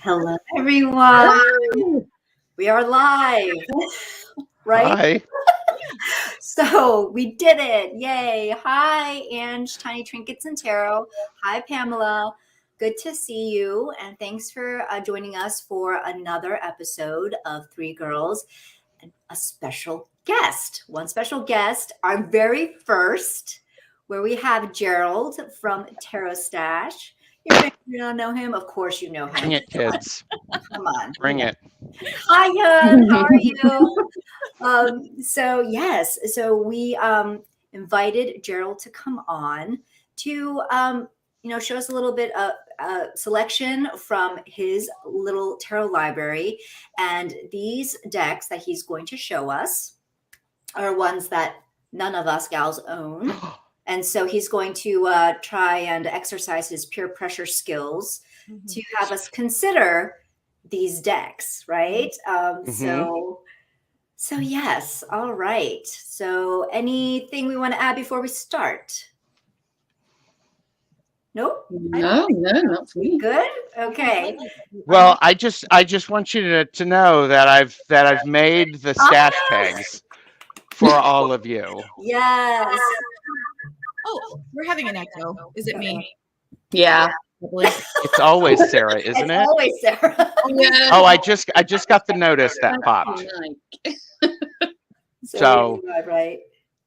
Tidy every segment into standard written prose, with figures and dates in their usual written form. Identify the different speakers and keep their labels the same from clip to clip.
Speaker 1: Hello, everyone. We are live, right?
Speaker 2: Hi.
Speaker 1: So we did it. Yay. Hi, Ange, Tiny Trinkets and Tarot. Hi, Pamela. Good to see you. And thanks for joining us for another episode of Three Girls and a special guest. One special guest, our very first, where we have Gerald from Tarot Stash. You don't know him? Of course you know him.
Speaker 2: Bring it, kids.
Speaker 1: Come on.
Speaker 2: Bring it.
Speaker 1: Hiya, how are you? So we invited Gerald to come on to show us a little bit of selection from his little tarot library, and these decks that he's going to show us are ones that none of us gals own. And so he's going to try and exercise his peer pressure skills to have us consider these decks, right? So yes, all right. So anything we want to add before we start? Nope.
Speaker 3: No, not for me.
Speaker 1: Good. Okay.
Speaker 2: Well, I just want you to know that I've made the stash tags for all of you.
Speaker 1: Yes.
Speaker 4: Oh, we're having an echo. Is it me?
Speaker 3: Yeah.
Speaker 2: It's always Sarah, isn't it?
Speaker 1: Always Sarah.
Speaker 3: Yeah.
Speaker 2: Oh, I just got the notice that popped. So
Speaker 1: right.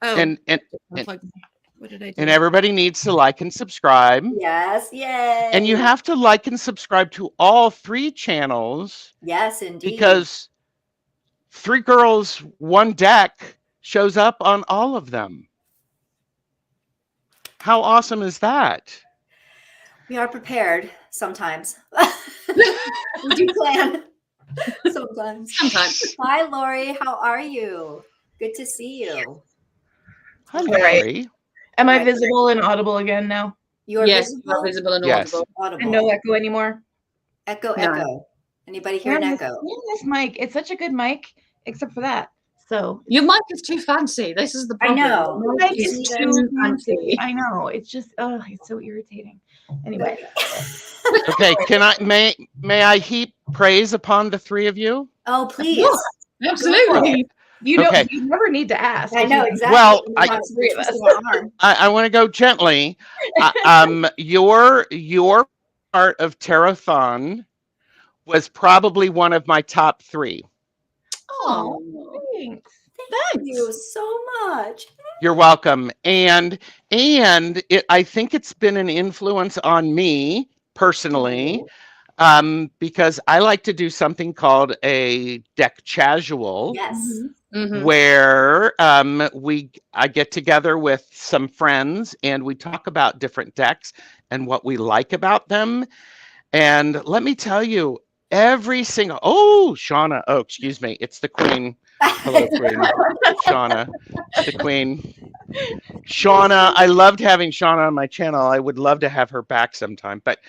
Speaker 4: Oh,
Speaker 2: and
Speaker 4: what did I do?
Speaker 2: and everybody needs to like and subscribe.
Speaker 1: Yes. Yay.
Speaker 2: And you have to like and subscribe to all 3 channels.
Speaker 1: Yes, indeed.
Speaker 2: Because 3 girls, 1 deck shows up on all of them. How awesome is that?
Speaker 1: We are prepared sometimes. We do plan sometimes. Hi, Lori. How are you? Good to see you.
Speaker 2: Hi,
Speaker 4: All right.
Speaker 2: Lori.
Speaker 4: Am I visible and audible again now?
Speaker 1: You are
Speaker 3: Yes,
Speaker 1: visible?
Speaker 3: visible and
Speaker 2: Yes.
Speaker 3: audible.
Speaker 4: And no echo anymore?
Speaker 1: Echo,
Speaker 3: No.
Speaker 1: echo. Anybody hear an echo?
Speaker 4: This mic. It's such a good mic, except for that. So
Speaker 3: Your mic is too fancy. This is the
Speaker 1: I
Speaker 3: problem.
Speaker 1: know.
Speaker 3: Your
Speaker 4: Mic
Speaker 3: mic
Speaker 4: is
Speaker 3: is
Speaker 1: too
Speaker 3: too fancy.
Speaker 4: I know. It's just it's so irritating. Anyway.
Speaker 2: Okay, may I heap praise upon the 3 of you?
Speaker 1: Oh, please.
Speaker 3: Absolutely.
Speaker 4: You
Speaker 2: Okay.
Speaker 4: you never need to ask.
Speaker 1: I know exactly.
Speaker 2: Well,
Speaker 1: We
Speaker 2: I-
Speaker 1: want to twist
Speaker 4: us.
Speaker 1: our arm.
Speaker 2: I want to go gently. Your part of Tarot-thon was probably one of my top 3.
Speaker 4: Oh, thanks.
Speaker 1: Thank you so much.
Speaker 2: You're welcome. And I think it's been an influence on me personally, because I like to do something called a deck casual.
Speaker 1: Yes.
Speaker 3: Mhm.
Speaker 2: Where I get together with some friends and we talk about different decks and what we like about them. And let me tell you, every single Shauna. Oh, excuse me. It's the Queen. Hello, Queen. Shauna. It's the Queen. Shauna. I loved having Shauna on my channel. I would love to have her back sometime. But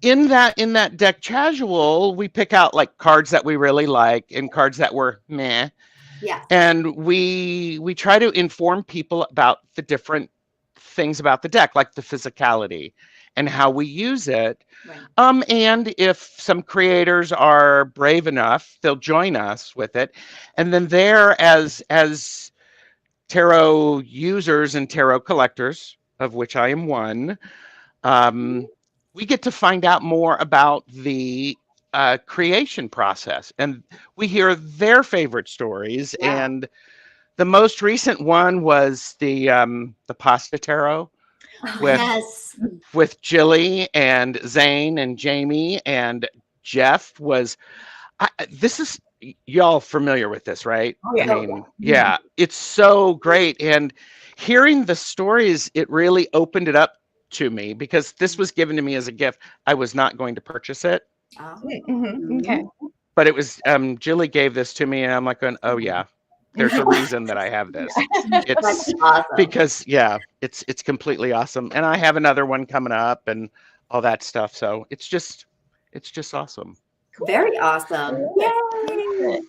Speaker 2: in that deck casual, we pick out like cards that we really like and cards that were meh.
Speaker 1: Yeah.
Speaker 2: And we try to inform people about the different things about the deck, like the physicality and how we use it.
Speaker 1: Right.
Speaker 2: And if some creators are brave enough, they'll join us with it. And then there, as tarot users and tarot collectors, of which I am one, we get to find out more about the creation process, and we hear their favorite stories.
Speaker 1: Yeah.
Speaker 2: And the most recent one was the pasta tarot with
Speaker 1: Yes.
Speaker 2: with Jilly and Zane and Jamie and Jeff. This is y'all familiar with this, right?
Speaker 4: Oh, yeah.
Speaker 2: I mean, yeah, it's so great. And hearing the stories, it really opened it up to me because this was given to me as a gift. I was not going to purchase it,
Speaker 1: Oh.
Speaker 4: Okay.
Speaker 2: but it was Jilly gave this to me, and I'm like going, oh yeah, there's a reason that I have this. It's
Speaker 1: That's awesome.
Speaker 2: because it's completely awesome, and I have another one coming up and all that stuff. So it's just awesome.
Speaker 1: Very awesome.
Speaker 4: Yay.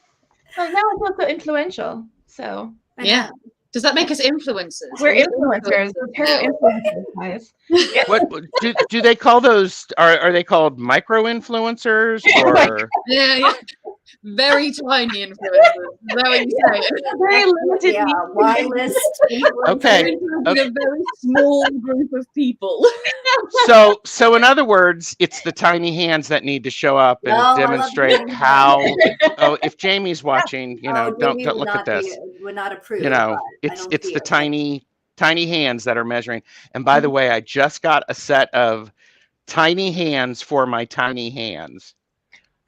Speaker 4: Well, now it's also influential. So
Speaker 1: I
Speaker 3: Yeah.
Speaker 1: know.
Speaker 3: Does that make us influencers?
Speaker 4: We're influencers. We're tarot influencers, guys.
Speaker 2: What do they call those? Are they called micro influencers or?
Speaker 3: Yeah. Very tiny influencers. Is that what you say?
Speaker 4: Very limited.
Speaker 1: Yeah, Y-list.
Speaker 2: Okay.
Speaker 3: With a very small group of people.
Speaker 2: So in other words, it's the tiny hands that need to show up and
Speaker 1: No, I love
Speaker 2: demonstrate
Speaker 1: tiny
Speaker 2: how. Oh, if Jamie's watching, don't
Speaker 1: Jamie would
Speaker 2: look at
Speaker 1: not
Speaker 2: this.
Speaker 1: would not approve.
Speaker 2: You know,
Speaker 1: but I
Speaker 2: it's
Speaker 1: don't
Speaker 2: it's
Speaker 1: see
Speaker 2: the
Speaker 1: it.
Speaker 2: tiny hands that are measuring. And by the way, I just got a set of tiny hands for my tiny hands.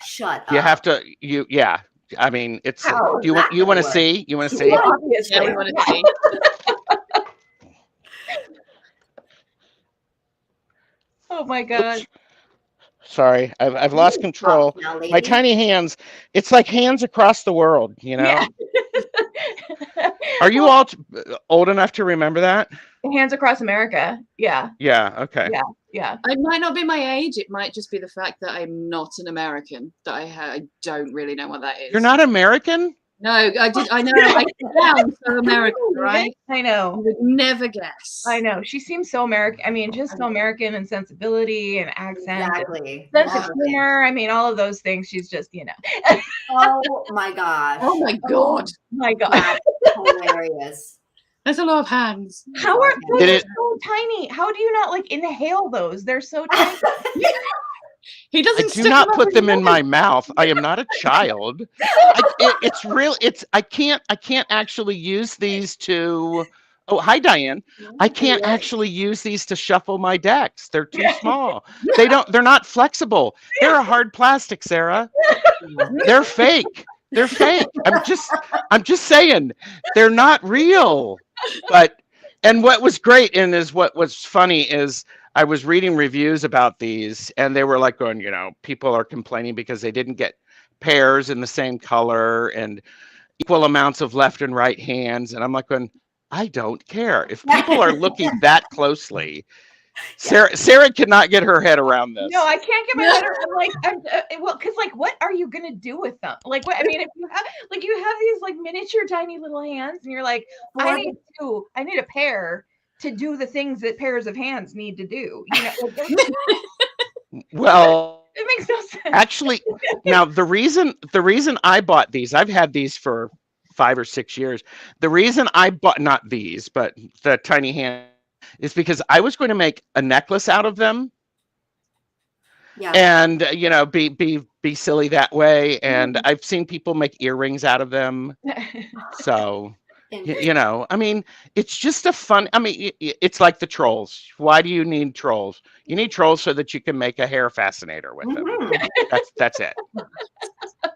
Speaker 1: Shut up.
Speaker 2: You have to yeah. I mean, it's
Speaker 1: How
Speaker 2: you
Speaker 1: does
Speaker 2: want to
Speaker 1: that
Speaker 2: see? You want to see?
Speaker 4: Yeah, obviously.
Speaker 3: Yeah, we want to see.
Speaker 4: Oh my god.
Speaker 2: Oops. Sorry, I've lost control.
Speaker 1: Now, lady.
Speaker 2: My tiny hands, it's like hands across the world,
Speaker 4: Yeah.
Speaker 2: Are you all old enough to remember that?
Speaker 4: Hands across America. Yeah.
Speaker 2: Yeah, okay.
Speaker 4: Yeah.
Speaker 3: It might not be my age. It might just be the fact that I'm not an American. That I don't really know what that is.
Speaker 2: You're not American?
Speaker 3: No, I did. I know. I sound so American, right?
Speaker 4: I
Speaker 3: I
Speaker 4: know.
Speaker 3: would never guess.
Speaker 4: I know. She seems so American. I mean, just so American in sensibility and accent.
Speaker 1: Exactly.
Speaker 4: Sense of
Speaker 1: Love it.
Speaker 4: humor. I mean, all of those things. She's just,
Speaker 1: Oh my gosh.
Speaker 3: Oh my god,
Speaker 4: my God.
Speaker 1: That's hilarious.
Speaker 3: that's a lot of hands.
Speaker 4: How are those
Speaker 2: Did
Speaker 4: are
Speaker 2: it-
Speaker 4: so tiny? How do you not like inhale those? They're so tiny.
Speaker 3: He
Speaker 2: I
Speaker 3: doesn't.
Speaker 2: do
Speaker 3: stick
Speaker 2: not
Speaker 3: them up
Speaker 2: put
Speaker 3: his
Speaker 2: them in
Speaker 3: nose.
Speaker 2: my mouth. I am not a child. It's real. I can't actually use these to. Oh, hi, Diane. I can't actually use these to shuffle my decks. They're too small. They're not flexible. They're a hard plastic, Sarah. They're fake. They're fake. I'm just saying they're not real. And what was great and is what was funny is I was reading reviews about these and they were like going, people are complaining because they didn't get pairs in the same color and equal amounts of left and right hands. And I'm like going, I don't care. If people are looking that closely, Sarah cannot get her head around this.
Speaker 4: No, I can't get my head around. Because what are you gonna do with them? Like, what? I mean, if you have these like miniature, tiny little hands, and you're like, I need a pair to do the things that pairs of hands need to do.
Speaker 2: Well,
Speaker 4: it makes no sense.
Speaker 2: actually, now the reason I bought these, I've had these for 5 or 6 years. The reason I bought not these, but the tiny hand, is because I was going to make a necklace out of them.
Speaker 1: Yeah.
Speaker 2: And be silly that way. And I've seen people make earrings out of them. So I mean, it's just it's like the trolls. Why do you need trolls? You need trolls so that you can make a hair fascinator with them. That's it.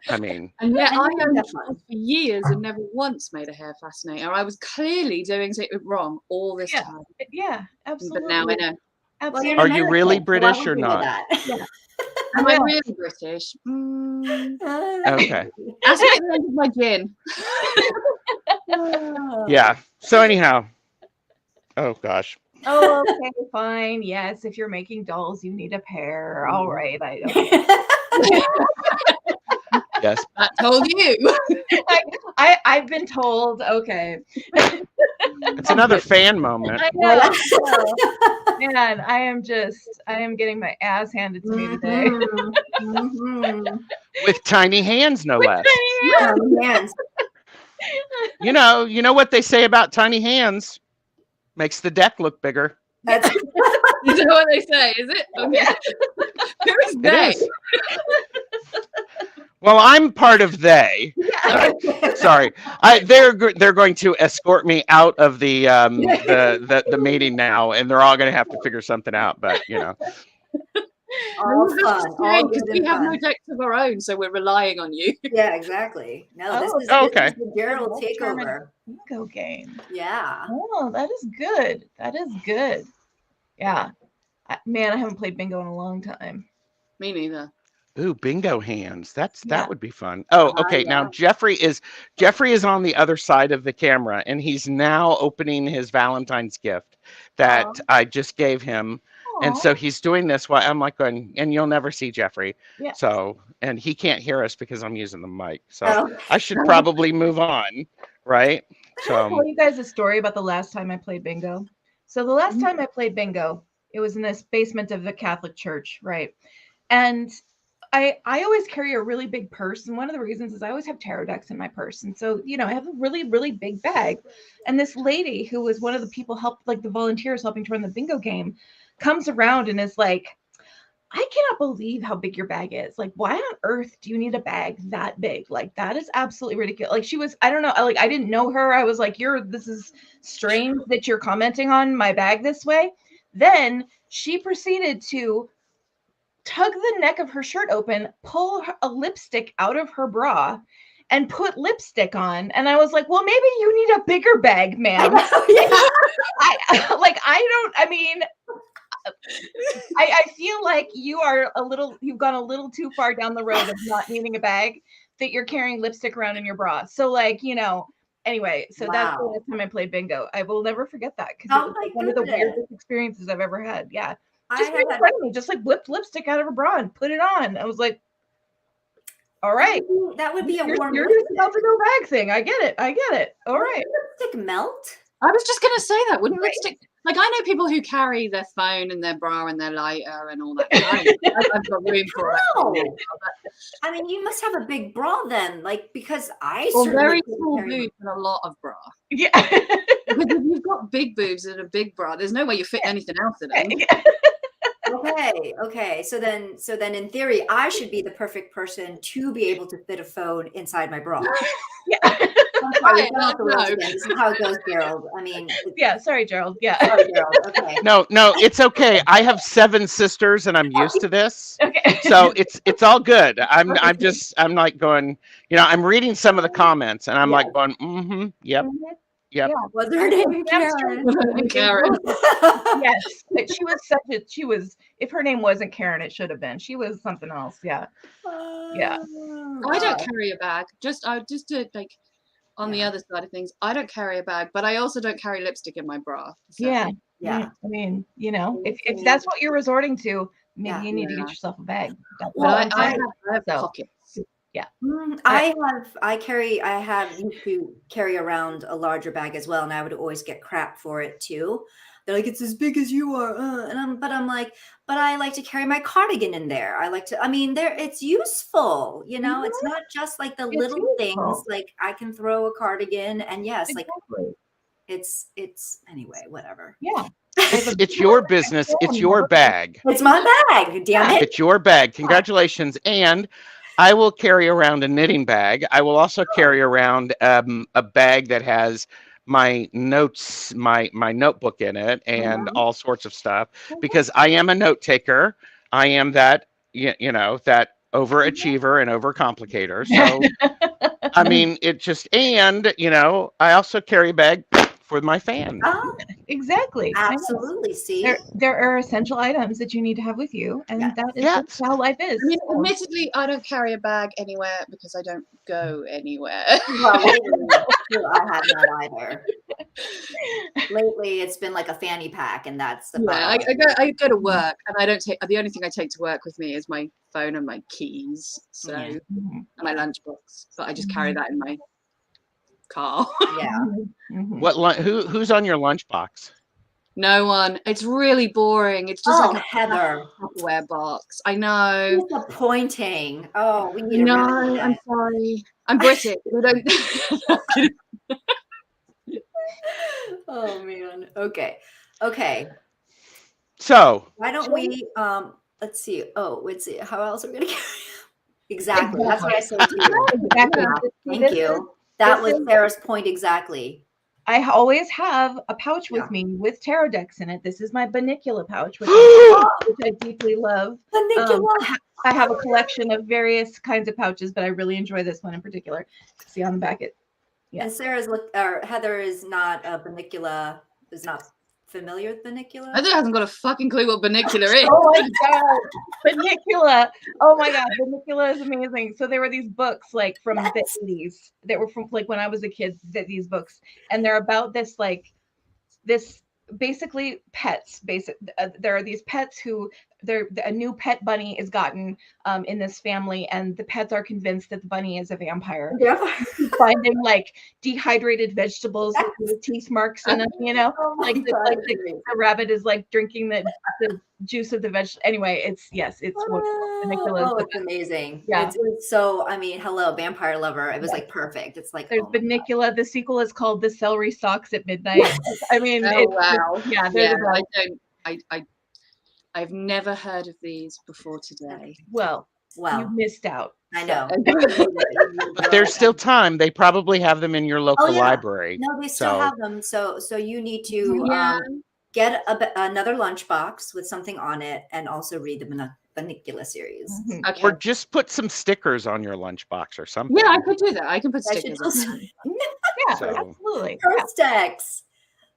Speaker 2: I mean,
Speaker 3: And yet I
Speaker 1: think
Speaker 3: owned
Speaker 1: that's
Speaker 3: trolls for years and never once made a hair fascinator. I was clearly doing something wrong all this time.
Speaker 4: Yeah, absolutely.
Speaker 3: But now I know.
Speaker 4: Absolutely.
Speaker 2: Are you really British or not?
Speaker 3: Am I really British?
Speaker 2: Okay.
Speaker 3: Ask me at the end of my gin.
Speaker 2: Yeah. So anyhow. Oh gosh.
Speaker 4: Oh, okay, fine. Yes, if you're making dolls, you need a pair. All right, I
Speaker 2: Yes.
Speaker 3: I told you.
Speaker 4: I've been told. Okay.
Speaker 2: It's another fan moment.
Speaker 4: I know. Man, I am getting my ass handed to me today.
Speaker 2: With tiny hands, no less.
Speaker 1: Hands.
Speaker 2: You know what they say about tiny hands? Makes the deck look bigger.
Speaker 1: That's
Speaker 3: Is that what they say? Is it? Okay. Who is
Speaker 2: It
Speaker 3: they?
Speaker 2: is. Well, I'm part of they. Sorry, they're going to escort me out of the meeting now, and they're all going to have to figure something out. But
Speaker 1: all fun. All
Speaker 3: Because
Speaker 1: good
Speaker 3: we
Speaker 1: and
Speaker 3: have no
Speaker 1: fun.
Speaker 3: decks of our own, so we're relying on you.
Speaker 1: Yeah, exactly. No, this is
Speaker 2: okay.
Speaker 1: the Gerald takeover.
Speaker 4: Bingo game.
Speaker 1: Yeah.
Speaker 4: Oh, that is good. That is good. Yeah. Man, I haven't played bingo in a long time.
Speaker 3: Me neither.
Speaker 2: Ooh, bingo hands.
Speaker 4: Yeah.
Speaker 2: That would be fun. Oh, okay.
Speaker 1: Yeah.
Speaker 2: Now Jeffrey is on the other side of the camera, and he's now opening his Valentine's gift that I just gave him. And so he's doing this while I'm like going, and you'll never see Jeffrey.
Speaker 4: Yeah.
Speaker 2: So, and he can't hear us because I'm using the mic. So
Speaker 1: Oh.
Speaker 2: I should probably move on, right?
Speaker 4: Can I tell you guys a story about the last time I played bingo? So the last time I played bingo, it was in this basement of the Catholic church, right? And I always carry a really big purse, and one of the reasons is I always have tarot decks in my purse, and so I have a really, really big bag. And this lady who was one of the people like the volunteers helping to run the bingo game, comes around and is like, I cannot believe how big your bag is. Like, why on earth do you need a bag that big? Like, that is absolutely ridiculous. Like, she was, I don't know, like, I didn't know her. I was like, this is strange that you're commenting on my bag this way. Then she proceeded to tug the neck of her shirt open, pull a lipstick out of her bra, and put lipstick on. And I was like, well, maybe you need a bigger bag, ma'am. I feel like you've gone a little too far down the road of not needing a bag, that you're carrying lipstick around in your bra. So anyway, so that's the last time I played bingo. I will never forget that because it was like one of the weirdest experiences I've ever had. Yeah. Just right in front of me, just like whipped lipstick out of her bra and put it on. I was like, all right.
Speaker 1: That would be a warm
Speaker 4: You're just about to go bag thing. I get it. All right.
Speaker 1: Lipstick melt?
Speaker 3: I was just going to say that. Wouldn't lipstick... Like, I know people who carry their phone and their bra and their lighter and all that. I've got room for it.
Speaker 1: I mean, you must have a big bra then, like, because I
Speaker 3: very small boobs and a lot of bra.
Speaker 4: Yeah.
Speaker 3: Because if you've got big boobs and a big bra, there's no way you fit anything else in them.
Speaker 1: Okay. So then in theory, I should be the perfect person to be able to fit a phone inside my bra.
Speaker 4: Yeah.
Speaker 1: I'm sorry, this is how it goes, Gerald. I mean,
Speaker 4: sorry, Gerald. Yeah.
Speaker 1: Sorry, Gerald. Okay.
Speaker 2: No, it's okay. I have 7 sisters and I'm used to this.
Speaker 4: Okay.
Speaker 2: So it's all good. I'm like going, I'm reading some of the comments and I'm like going, yep. Yep.
Speaker 4: Yeah.
Speaker 1: Was her name Karen?
Speaker 3: Karen.
Speaker 4: Yes. But she was, if her name wasn't Karen, it should have been. She was something else. Yeah. Yeah.
Speaker 3: I don't carry a bag. I just do it like on the other side of things. I don't carry a bag, but I also don't carry lipstick in my bra. So.
Speaker 4: Yeah. I mean, if that's what you're resorting to, maybe you need to get yourself a bag.
Speaker 3: But I have pockets.
Speaker 4: Yeah.
Speaker 1: I used to carry around a larger bag as well, and I would always get crap for it too. They're like, it's as big as you are, but I like to carry my cardigan in there. It's useful, It's not just like the little things. Like I can throw a cardigan, and yes,
Speaker 4: exactly.
Speaker 1: it's anyway, whatever.
Speaker 4: Yeah.
Speaker 2: It's your business. It's your bag.
Speaker 1: It's my bag. Damn it.
Speaker 2: It's your bag. Congratulations. And I will carry around a knitting bag. I will also carry around a bag that has my notes, my notebook in it, and all sorts of stuff, because I am a note taker. I am that, that overachiever and overcomplicator. So, I mean, I also carry a bag for my fan.
Speaker 1: Oh,
Speaker 4: exactly.
Speaker 1: Absolutely. See,
Speaker 4: there are essential items that you need to have with you, and that is just how life is.
Speaker 3: I mean, admittedly, I don't carry a bag anywhere because I don't go anywhere.
Speaker 1: Well, I have not either. Lately, it's been like a fanny pack, and that's the
Speaker 3: I go to work, and I don't take. The only thing I take to work with me is my phone and my keys, and my lunchbox. But I just carry that in my car.
Speaker 1: Yeah.
Speaker 2: Who's on your lunchbox?
Speaker 3: No one. It's really boring. It's just like a
Speaker 1: Heather
Speaker 3: Tupperware box. I know.
Speaker 1: Disappointing. Oh, we need.
Speaker 3: No, I'm sorry. I'm British. We don't.
Speaker 1: Oh man. Okay.
Speaker 2: So
Speaker 1: why don't we? Let's see. Oh, let's see. How else are we gonna carry? Exactly. That's what I said to you.
Speaker 4: Exactly.
Speaker 1: Thank you. That was Sarah's point exactly.
Speaker 4: I always have a pouch with me with tarot decks in it. This is my Banicula pouch, which I deeply love. I have a collection of various kinds of pouches, but I really enjoy this one in particular. See on the back it.
Speaker 1: Yeah. And Heather is not a Banicula. Is not familiar with Banicula.
Speaker 3: Heather hasn't got a fucking clue what Banicula is.
Speaker 4: Oh my god, Banicula! Oh my god, Banicula is amazing. So there were these books like from the 80s that were from like when I was a kid. These books, and they're about this basically pets. There are these pets who a new pet bunny is gotten in this family, and the pets are convinced that the bunny is a vampire.
Speaker 1: Yeah.
Speaker 4: Finding like dehydrated vegetables with teeth marks in them,
Speaker 1: Oh my
Speaker 4: like
Speaker 1: God,
Speaker 4: like the rabbit is like drinking the juice of the vegetable. Anyway, it's wonderful.
Speaker 1: Oh, it's amazing.
Speaker 4: Yeah.
Speaker 1: It's so, I mean, hello, vampire lover. It was like perfect. It's like,
Speaker 4: There's
Speaker 1: oh my God.
Speaker 4: Benicula. The sequel is called The Celery Stalks at Midnight. I mean,
Speaker 3: Oh wow.
Speaker 4: yeah, they're the best.
Speaker 3: I've never heard of these before today.
Speaker 4: Well, you
Speaker 1: Wow.
Speaker 4: missed out.
Speaker 1: I know.
Speaker 2: But there's still time. They probably have them in your local
Speaker 1: yeah.
Speaker 2: library.
Speaker 1: No, they still
Speaker 2: So
Speaker 1: have them. So you need to
Speaker 3: Yeah.
Speaker 1: get another lunchbox with something on it, and also read the Benicula series.
Speaker 4: Mhm.
Speaker 3: Okay.
Speaker 2: or just put some stickers on your lunchbox or something.
Speaker 3: Yeah, I could do that. I can put
Speaker 1: I should
Speaker 3: stickers on.
Speaker 1: also
Speaker 4: Yeah,
Speaker 2: So-
Speaker 4: absolutely. Yeah.
Speaker 1: Purse decks.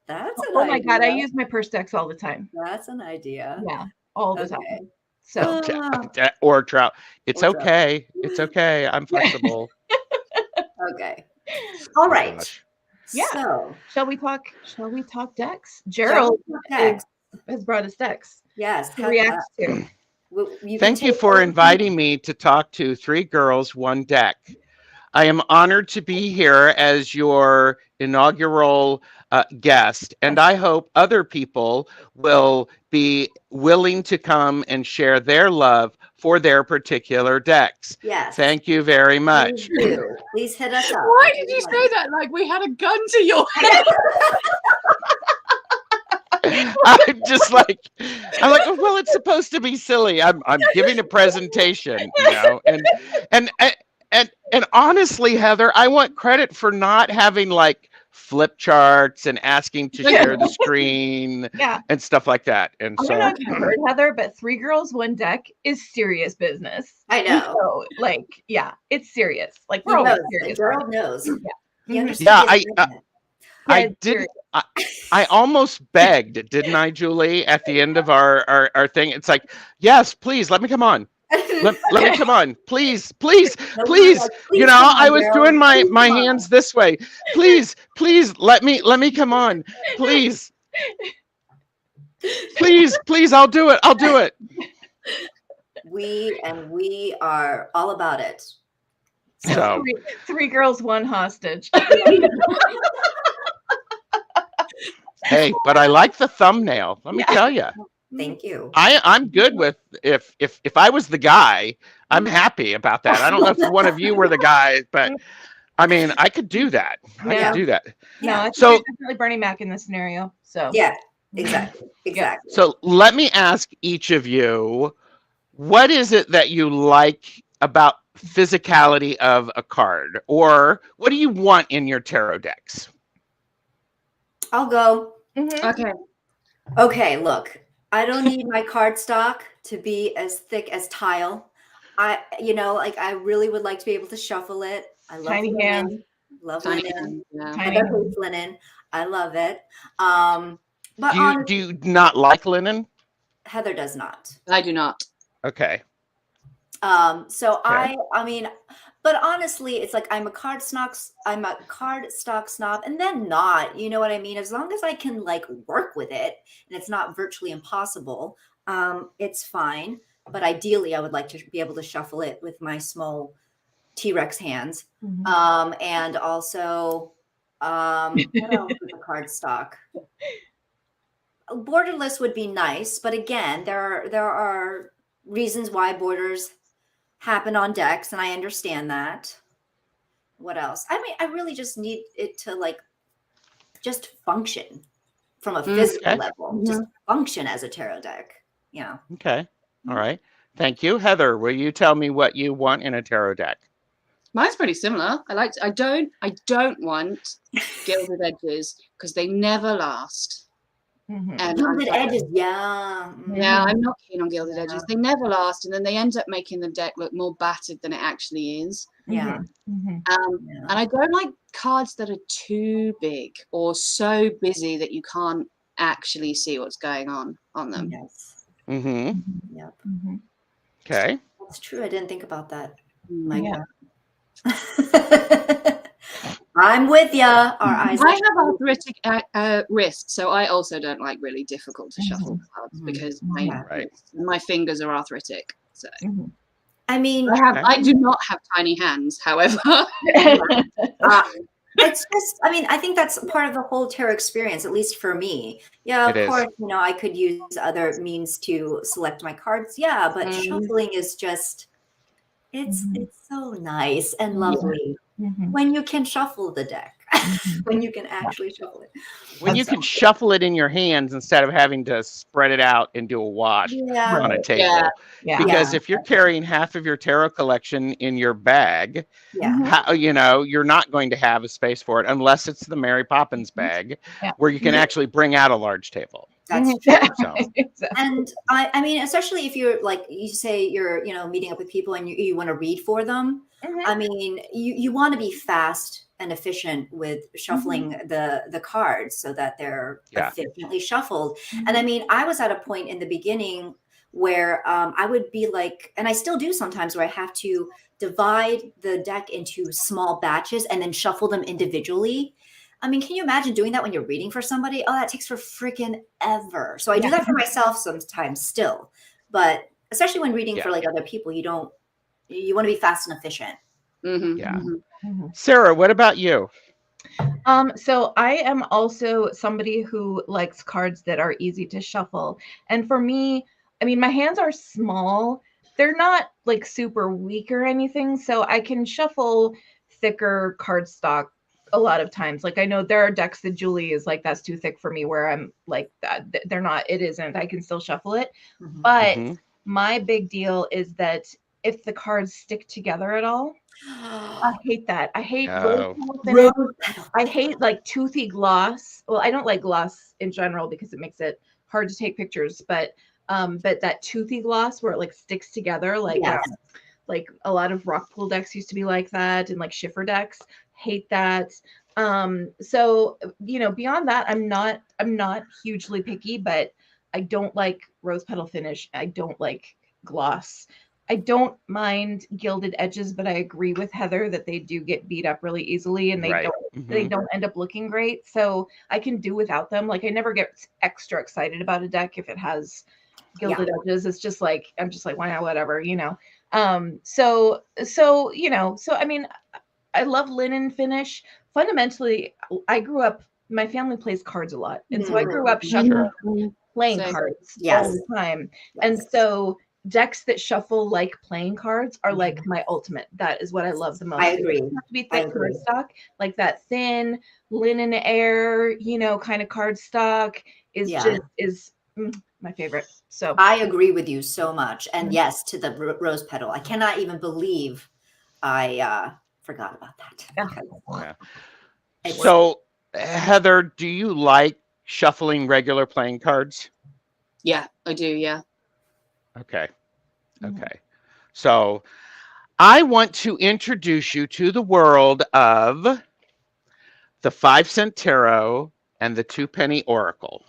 Speaker 1: That's an
Speaker 4: Oh
Speaker 1: idea.
Speaker 4: my God, I use my purse decks all the time.
Speaker 1: That's an idea.
Speaker 4: Yeah, all the
Speaker 1: Okay.
Speaker 4: time. So
Speaker 2: Or trout. It's
Speaker 1: Or trout.
Speaker 2: okay. It's okay. I'm flexible.
Speaker 1: Okay. All right.
Speaker 2: Gosh.
Speaker 4: Yeah.
Speaker 1: So
Speaker 4: shall we talk decks? Gerald
Speaker 1: decks.
Speaker 4: has brought us decks
Speaker 1: Yes.
Speaker 4: to react to.
Speaker 2: Thank you for inviting me to talk to Three Girls, One Deck. I am honored to be here as your inaugural guest, and I hope other people will be willing to come and share their love for their particular decks.
Speaker 1: Yes.
Speaker 2: Thank you very much.
Speaker 1: Please do. Please hit us up.
Speaker 3: Why did you say that like we had a gun to your head?
Speaker 2: I'm just like, well, it's supposed to be silly. I'm giving a presentation, and honestly, Heather, I want credit for not having like flip charts and asking to share the screen and stuff like that. And
Speaker 4: I don't know if you heard, Heather, but Three Girls, One Deck is serious business.
Speaker 1: I know.
Speaker 4: So, like, yeah, it's serious. Like,
Speaker 1: He
Speaker 4: we're all
Speaker 1: knows.
Speaker 4: serious.
Speaker 1: Gerald knows.
Speaker 4: Yeah.
Speaker 1: He understands.
Speaker 2: Yeah,
Speaker 1: the assignment.
Speaker 2: I
Speaker 4: it's
Speaker 2: did.
Speaker 4: serious.
Speaker 2: I almost begged, didn't I, Julie? At the end of our thing, it's like, yes, please let me come on. Let me come on, please.
Speaker 1: No, we were
Speaker 2: Please,
Speaker 1: like,
Speaker 2: you
Speaker 1: "Please
Speaker 2: know,
Speaker 1: come on,
Speaker 2: I was
Speaker 1: Gerald.
Speaker 2: doing my
Speaker 1: Please come on."
Speaker 2: hands this way. Please, let me come on. Please, I'll do it.
Speaker 1: We are all about it.
Speaker 2: So
Speaker 4: Three girls, one hostage.
Speaker 2: hey, but I like the thumbnail. Let me tell you,
Speaker 1: Thank you.
Speaker 2: I'm good with if I was the guy, I'm happy about that. I don't know if one of you were the guy, but I mean, I could do that. I
Speaker 4: Yeah.
Speaker 2: could do that.
Speaker 4: No, I think
Speaker 2: So-
Speaker 4: you're definitely Bernie Mac in this scenario. So
Speaker 1: Yeah, exactly.
Speaker 2: So let me ask each of you, what is it that you like about physicality of a card, or what do you want in your tarot decks?
Speaker 1: I'll go.
Speaker 4: Mhm.
Speaker 3: Okay.
Speaker 1: Okay, look, I don't need my cardstock to be as thick as tile. I really would like to be able to shuffle it. I love
Speaker 4: Tiny
Speaker 1: linen.
Speaker 4: hands.
Speaker 1: Love
Speaker 3: Tiny
Speaker 1: linen.
Speaker 3: hand, yeah.
Speaker 4: Tiny
Speaker 1: Heather
Speaker 4: hands.
Speaker 1: hates linen. I love it. But
Speaker 2: Do you not like linen?
Speaker 1: Heather does not.
Speaker 3: I do not.
Speaker 2: Okay.
Speaker 1: So
Speaker 2: Okay.
Speaker 1: I mean, but honestly, it's like I'm a cardstock snob, and then not. You know what I mean? As long as I can like work with it, and it's not virtually impossible, it's fine. But ideally, I would like to be able to shuffle it with my small T-Rex hands.
Speaker 4: Mhm.
Speaker 1: And also, what else with the cardstock? Borderless would be nice, but again, there are reasons why borders happen on decks, and I understand that. What else? I mean, I really just need it to like just function from a physical
Speaker 2: Okay.
Speaker 1: level, just function as a tarot deck. Yeah.
Speaker 2: Okay. All right. Thank you. Heather, will you tell me what you want in a tarot deck?
Speaker 3: Mine's pretty similar. I don't want gilded edges because they never last.
Speaker 4: Mhm.
Speaker 3: And
Speaker 1: Gilded
Speaker 3: I'm-
Speaker 1: edges, yeah.
Speaker 3: Yeah, I'm not keen on gilded
Speaker 1: Yeah.
Speaker 3: edges. They never last, and then they end up making the deck look more battered than it actually is.
Speaker 1: Yeah.
Speaker 4: Mhm.
Speaker 1: Yeah.
Speaker 3: And I don't like cards that are too big or so busy that you can't actually see what's going on them.
Speaker 1: Yes.
Speaker 2: Mm-hmm.
Speaker 1: Yep.
Speaker 4: Mhm.
Speaker 2: Okay.
Speaker 1: That's true. I didn't think about that.
Speaker 3: Mm.
Speaker 1: My
Speaker 4: Yeah.
Speaker 1: God. I'm with ya. Our eyes.
Speaker 3: I have arthritic wrists, so I also don't like really difficult to shuffle cards because my fingers are arthritic. So
Speaker 1: I mean,
Speaker 3: I do not have tiny hands, however.
Speaker 1: it's just, I mean, I think that's part of the whole tarot experience, at least for me. Yeah, of course, you know, I could use other means to select my cards. Yeah, but shuffling is just, it's so nice and lovely when you can shuffle the deck, when you can actually shuffle it.
Speaker 2: When you can shuffle it in your hands instead of having to spread it out and do a wash on a table. Because if you're carrying half of your tarot collection in your bag, how, you know, you're not going to have a space for it unless it's the Mary Poppins bag where you can actually bring out a large table.
Speaker 1: That's true. So. And I mean, especially if you're like, you say you're, you know, meeting up with people and you want to read for them. I mean, you want to be fast and efficient with shuffling the cards so that they're efficiently shuffled. And I mean, I was at a point in the beginning where I would be like, and I still do sometimes, where I have to divide the deck into small batches and then shuffle them individually. I mean, can you imagine doing that when you're reading for somebody? Oh, that takes for freaking ever. So I do that for myself sometimes still, but especially when reading for like other people, you want to be fast and efficient.
Speaker 2: Sarah, what about you?
Speaker 4: So I am also somebody who likes cards that are easy to shuffle. And for me, I mean, my hands are small. They're not like super weak or anything. So I can shuffle thicker cardstock a lot of times. Like I know there are decks that Julie is like, that's too thick for me, where I'm like, that they're not, it isn't, I can still shuffle it. But my big deal is that if the cards stick together at all, I hate that. I hate I hate like toothy gloss. Well, I don't like gloss in general because it makes it hard to take pictures, but that toothy gloss where it like sticks together, like a lot of rock pool decks used to be like that, and like Schiffer decks, hate that. So, you know, beyond that, I'm not hugely picky, but I don't like rose petal finish. I don't like gloss. I don't mind gilded edges, but I agree with Heather that they do get beat up really easily, and they don't end up looking great. So I can do without them. Like I never get extra excited about a deck if it has gilded edges. It's just like, I'm just like, why not, whatever, you know. So you know, so I mean, I love linen finish. Fundamentally, I grew up, my family plays cards a lot, and so I grew up shuffling, playing cards all the time. And so decks that shuffle like playing cards are like my ultimate. That is what I love the most.
Speaker 1: I agree.
Speaker 4: It have to be thick cardstock, like that thin linen air, you know, kind of cardstock is just my favorite. So
Speaker 1: I agree with you so much. And yes, to the rose petal. I cannot even believe I forgot about that.
Speaker 2: So Heather, do you like shuffling regular playing cards?
Speaker 3: Yeah, I do. Yeah.
Speaker 2: Okay. So I want to introduce you to the world of the 5-cent tarot and the 2-penny oracle.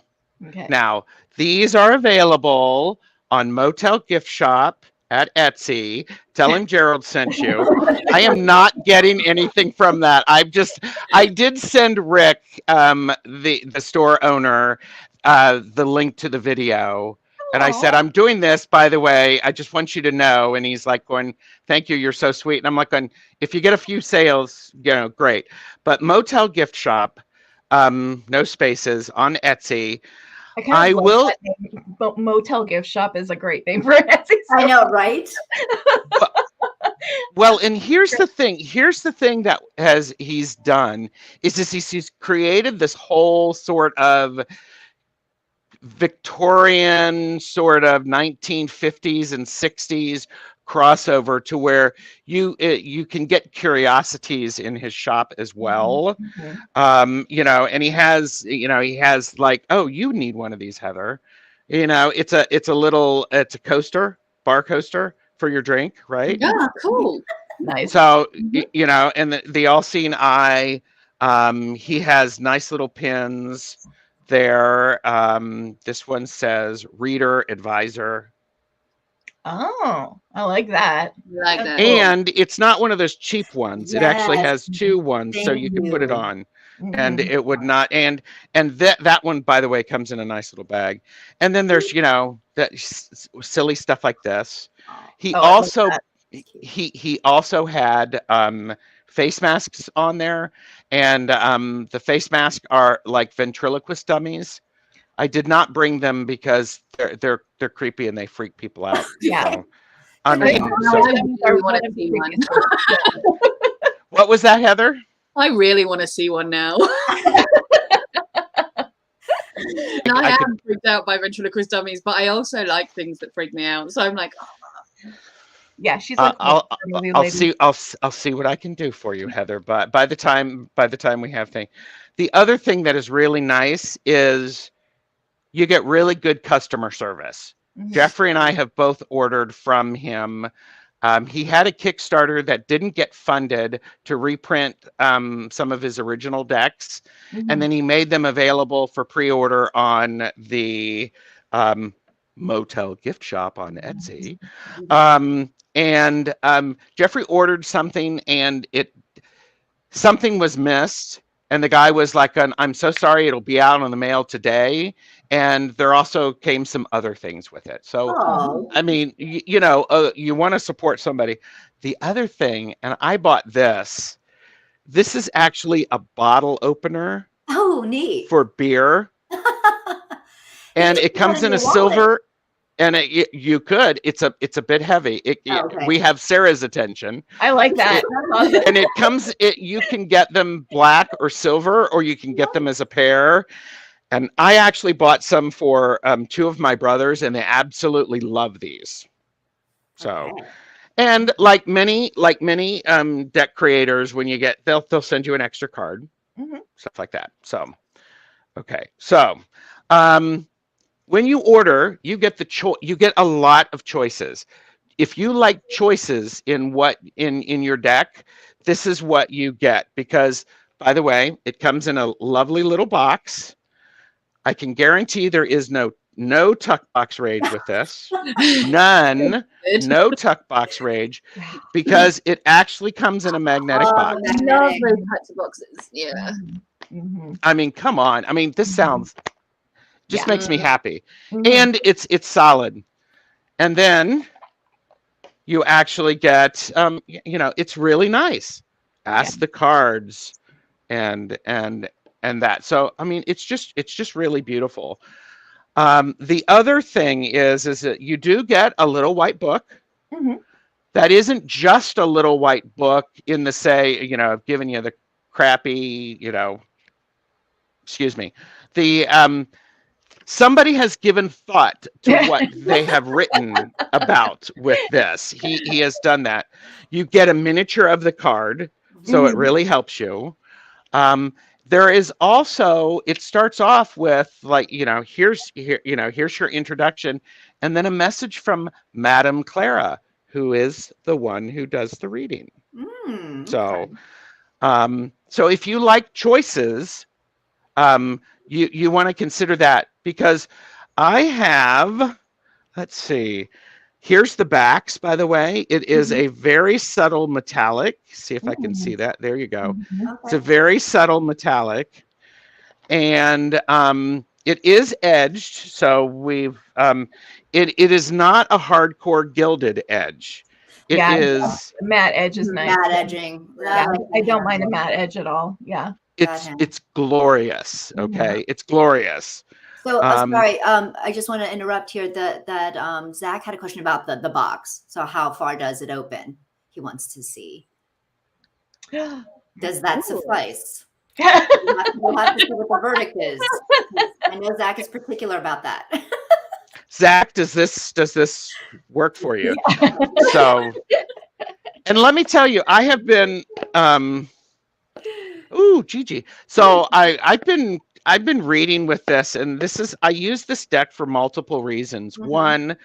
Speaker 2: Now, these are available on Motel Gift Shop at Etsy. Tell him Gerald sent you. I am not getting anything from that. I did send Rick, the store owner, the link to the video. And I said, I'm doing this, by the way. I just want you to know. And he's like going, thank you. You're so sweet. And I'm like, going, if you get a few sales, you know, great. But Motel Gift Shop, no spaces, on Etsy. I will.
Speaker 4: Motel Gift Shop is a great name for Etsy.
Speaker 1: I know, right?
Speaker 2: Well, and here's the thing. Here's the thing that he's done is he's created this whole sort of Victorian sort of 1950s and 60s crossover to where you can get curiosities in his shop as well. You know, and he has like, oh, you need one of these, Heather. You know, it's a coaster, bar coaster for your drink, right?
Speaker 3: Yeah, cool.
Speaker 4: Nice.
Speaker 2: So you know, and the all-seeing eye, he has nice little pins there. This one says reader advisor.
Speaker 4: Oh, I like that.
Speaker 3: Like
Speaker 4: That's
Speaker 3: that.
Speaker 4: cool.
Speaker 2: And it's not one of those cheap ones. It actually
Speaker 1: Yes.
Speaker 2: has 2 ones, so
Speaker 1: Thank
Speaker 2: you can put it
Speaker 1: you.
Speaker 2: on. And
Speaker 4: Mhm.
Speaker 2: it would not, and that one, by the way, comes in a nice little bag. And then there's, that silly stuff like this. He
Speaker 4: Oh, I love
Speaker 2: also
Speaker 4: that.
Speaker 1: It's cute.
Speaker 2: he also had face masks on there, and the face masks are like ventriloquist dummies. I did not bring them because they're creepy and they freak people out.
Speaker 4: Yeah.
Speaker 2: So I
Speaker 1: They're
Speaker 2: mean,
Speaker 1: fun.
Speaker 2: so
Speaker 3: I really want to see one.
Speaker 2: what was that, Heather?
Speaker 3: I really want to see one now. And I am freaked out by ventriloquist dummies, but I also like things that freak me out. So I'm like,
Speaker 4: Yeah, she's like
Speaker 2: I'll
Speaker 4: movie
Speaker 2: I'll
Speaker 4: lady.
Speaker 2: see I'll see what I can do for you, Heather. But by the time we have thing, the other thing that is really nice is you get really good customer service.
Speaker 4: Mhm.
Speaker 2: Jeffrey and I have both ordered from him. He had a Kickstarter that didn't get funded to reprint some of his original decks,
Speaker 4: Mhm.
Speaker 2: and then he made them available for pre-order on the Motel gift shop on Etsy. Jeffrey ordered something, and something was missed, and the guy was like, "I'm so sorry, it'll be out on the mail today." And there also came some other things with it. So
Speaker 1: Oh.
Speaker 2: I mean, you want to support somebody. The other thing, and I bought this. This is actually a bottle opener
Speaker 1: Oh, neat.
Speaker 2: for beer, and it comes in a silver. And you could. It's a bit heavy.
Speaker 1: Okay.
Speaker 2: We have Sarah's attention.
Speaker 4: I like that. That's awesome.
Speaker 2: And it comes. You can get them black or silver, or you can get them as a pair. And I actually bought some for 2 of my brothers, and they absolutely love these. So,
Speaker 1: Okay.
Speaker 2: and like many deck creators, when you get, they'll send you an extra card,
Speaker 4: Mhm.
Speaker 2: stuff like that. So, okay, so when you order, you get you get a lot of choices. If you like choices in your deck, this is what you get. Because, by the way, it comes in a lovely little box. I can guarantee there is no tuck box rage with this. None. No tuck box rage, because it actually comes in a magnetic box.
Speaker 3: I love those types of boxes. Yeah.
Speaker 4: Mhm.
Speaker 2: I mean, come on. I mean, this sounds just
Speaker 4: Yeah.
Speaker 2: makes me happy.
Speaker 4: Mhm.
Speaker 2: And it's solid. And then you actually get it's really nice. Ask the cards and that. So I mean, it's just really beautiful. The other thing is that you do get a little white book.
Speaker 4: Mhm.
Speaker 2: That isn't just a little white book in the I've given you the crappy, excuse me. Somebody has given thought to what they have written about with this. He has done that. You get a miniature of the card, so it really helps you. There is also, it starts off with here's your introduction, and then a message from Madame Clara, who is the one who does the reading. So, so if you like choices, you want to consider that, because I have, let's see, here's the backs, by the way. It is a very subtle metallic. See if I can see that. There you go. It's a very subtle metallic, and it is edged. So we've it is not a hardcore gilded edge. It is
Speaker 4: matte edge is nice.
Speaker 1: Matte edging.
Speaker 4: Yeah, I don't mind a matte edge at all. Yeah.
Speaker 2: it's glorious. Okay, it's glorious.
Speaker 1: So sorry, I just want to interrupt here. That Zach had a question about the box. So how far does it open? He wants to see. Does that suffice? We'll have to see what the verdict is. I know Zach is particular about that.
Speaker 2: Zach, does this work for you? So, and let me tell you, I have been Gigi. So I've been reading with this, and I use this deck for multiple reasons. One,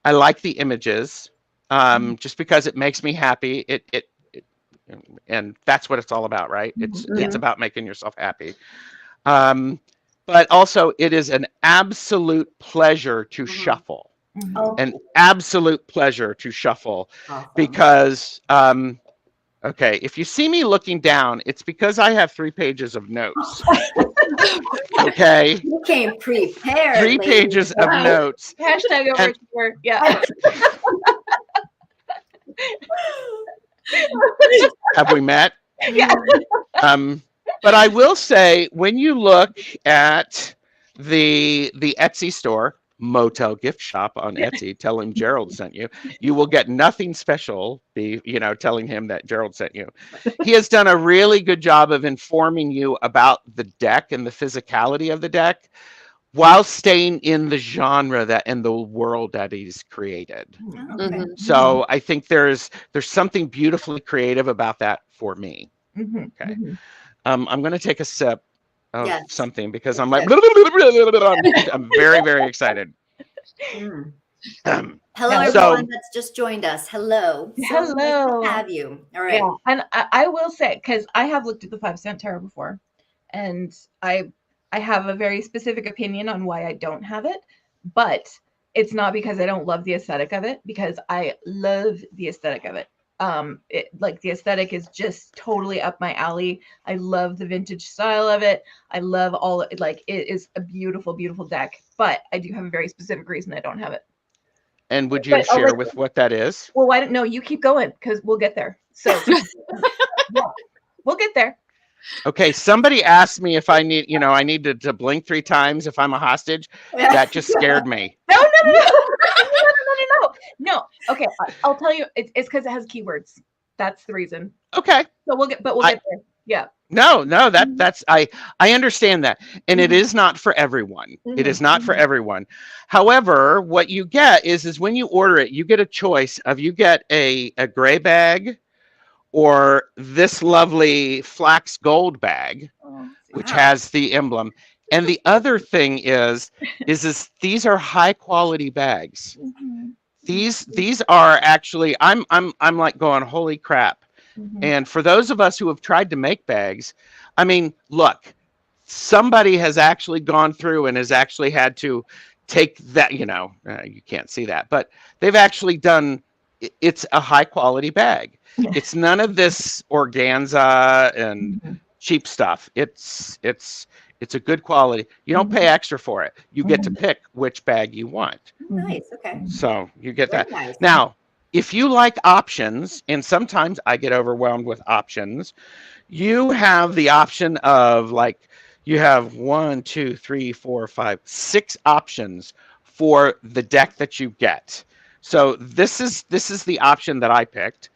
Speaker 2: I like the images, just because it makes me happy. And that's what it's all about, right? It's about making yourself happy. But also, it is an absolute pleasure to shuffle.
Speaker 1: Oh,
Speaker 2: An absolute pleasure to shuffle
Speaker 1: awesome.
Speaker 2: because, okay, if you see me looking down, it's because I have 3 pages of notes. Okay,
Speaker 1: You came prepared.
Speaker 2: 3
Speaker 1: ladies.
Speaker 2: pages of
Speaker 4: Wow.
Speaker 2: notes.
Speaker 4: Hashtag
Speaker 2: And-
Speaker 4: overachiever. Yeah.
Speaker 2: Have we met?
Speaker 4: Yeah.
Speaker 2: But I will say, when you look at the Etsy store, Motel Gift Shop on Etsy, tell him Gerald sent you. You will get nothing special, telling him that Gerald sent you. He has done a really good job of informing you about the deck and the physicality of the deck while staying in the genre and the world that he's created.
Speaker 1: Okay.
Speaker 2: So I think there's something beautifully creative about that for me. Okay. I'm going to take a sip of
Speaker 1: Yes.
Speaker 2: something because
Speaker 1: Yes.
Speaker 2: I'm like, I'm very, very excited.
Speaker 1: Mm.
Speaker 2: Um,
Speaker 1: Hello,
Speaker 4: Yeah,
Speaker 2: so-
Speaker 1: everyone that's just joined us. Hello. So nice
Speaker 4: Hello.
Speaker 1: to have you. All right.
Speaker 4: Yeah, and I will say, because I have looked at the 5-cent tarot before, and I have a very specific opinion on why I don't have it, but it's not because I don't love the aesthetic of it, because I love the aesthetic of it. Like the aesthetic is just totally up my alley. I love the vintage style of it. I love it is a beautiful, beautiful deck, but I do have a very specific reason I don't have it.
Speaker 2: And would you
Speaker 4: But I'll
Speaker 2: share
Speaker 4: let-
Speaker 2: with what that is?
Speaker 4: Well, why don't no, you keep going because we'll get there. So yeah, we'll get there.
Speaker 2: Okay, somebody asked me if I needed to blink 3 times if I'm a hostage. That just scared me.
Speaker 4: No. No. Okay, I'll tell you. It's because it has keywords. That's the reason.
Speaker 2: Okay.
Speaker 4: So we'll get there. Yeah.
Speaker 2: No, that's I understand that. And it is not for everyone. It is not for everyone. However, what you get is when you order it, you get a choice of you get a gray bag or this lovely flax gold bag, which has the emblem. And the other thing is these are high quality bags. These are actually I'm like going, holy crap. And for those of us who have tried to make bags, I mean, look, somebody has actually gone through and has actually had to take that, you can't see that, but they've actually done, it's a high quality bag. It's none of this organza and cheap stuff. It's a good quality. You don't pay extra for it. You get to pick which bag you want.
Speaker 1: Nice. Okay.
Speaker 2: So you get
Speaker 1: Very
Speaker 2: that.
Speaker 1: nice.
Speaker 2: Now, if you like options, and sometimes I get overwhelmed with options, you have the option of you have 1, 2, 3, 4, 5, 6 options for the deck that you get. So this is the option that I picked.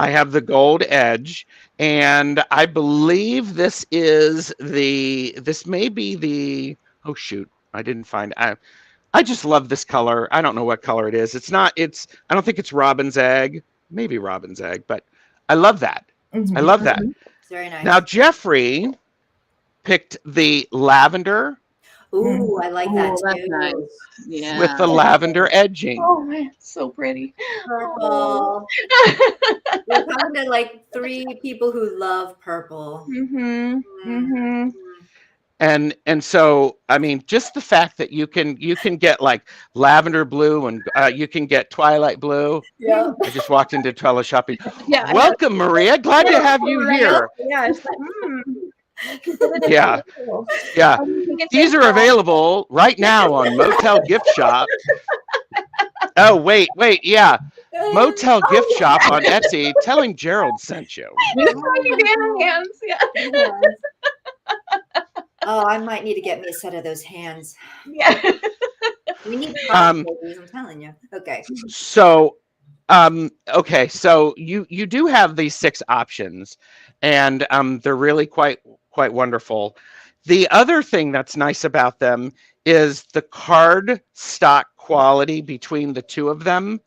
Speaker 2: I have the gold edge, and I believe this may be the, oh shoot, I didn't find, I just love this color. I don't know what color it is. I don't think it's robin's egg, maybe robin's egg, but I love that. I love that.
Speaker 1: It's very nice.
Speaker 2: Now, Jeffrey picked the lavender
Speaker 1: Ooh, I like that
Speaker 3: Oh, that's
Speaker 1: too.
Speaker 3: nice. Yeah.
Speaker 2: with the lavender edging.
Speaker 4: Oh man, so pretty.
Speaker 1: Purple. We're talking to like 3 people who love purple.
Speaker 2: And so, I mean, just the fact that you can get like lavender blue and you can get twilight blue.
Speaker 1: Yeah.
Speaker 2: I just walked into teleshopping.
Speaker 4: Yeah.
Speaker 2: Welcome, Maria. Glad to have you here.
Speaker 4: Yeah. It's like,
Speaker 2: Yeah. Yeah. These are available right now on Motel Gift Shop. Oh, wait. Yeah. Motel Gift Shop on Etsy. Tell him Gerald sent you.
Speaker 4: Tiny banana hands. Yeah.
Speaker 1: Oh, I might need to get me a set of those hands.
Speaker 4: Yeah.
Speaker 1: We need parts, ladies, I'm telling you. Okay.
Speaker 2: So, okay. So you do have these 6 options, and they're really quite wonderful. The other thing that's nice about them is the card stock quality between the 2 of them.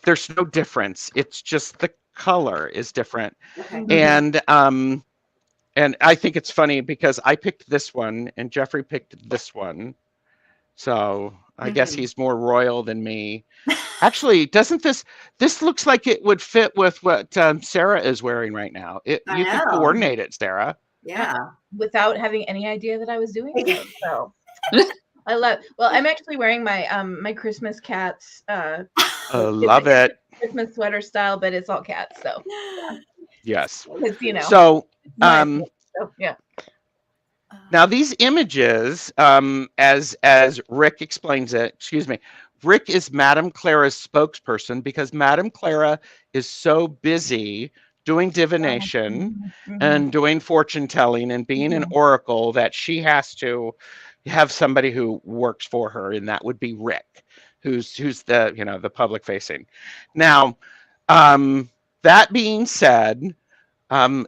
Speaker 2: There's no difference. It's just the color is different.
Speaker 1: Okay.
Speaker 2: And I think it's funny because I picked this one and Jeffrey picked this one. So I guess he's more royal than me. Actually, doesn't this looks like it would fit with what Sarah is wearing right now. You can coordinate it, Sarah.
Speaker 1: Yeah.
Speaker 4: Without having any idea that I was doing it. So I love. Well, I'm actually wearing my my Christmas cats.
Speaker 2: Love it.
Speaker 4: Christmas sweater style, but it's all cats. So
Speaker 2: Yes.
Speaker 4: because
Speaker 2: So,
Speaker 4: it's my
Speaker 2: um,
Speaker 4: so yeah.
Speaker 2: now these images, as Rick explains it, excuse me, Rick is Madame Clara's spokesperson because Madame Clara is so busy doing divination and doing fortune telling and being an oracle that she has to have somebody who works for her, and that would be Rick, who's the the public facing. Now, that being said,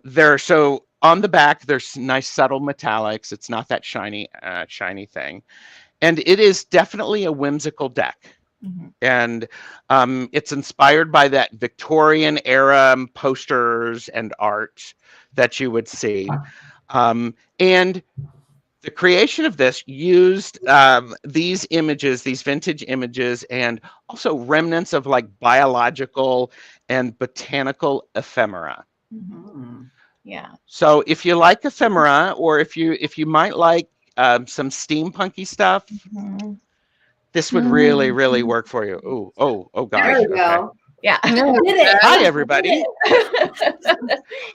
Speaker 2: there so on the back there's nice subtle metallics. It's not that shiny thing, and it is definitely a whimsical deck. And it's inspired by that Victorian era posters and art that you would see. And the creation of this used these images, these vintage images, and also remnants of like biological and botanical ephemera.
Speaker 4: Yeah.
Speaker 2: So if you like ephemera, or if you might like some steampunky stuff, this would really work for you. Oh gosh.
Speaker 1: There we go.
Speaker 4: Yeah.
Speaker 1: Did it.
Speaker 2: Hi everybody.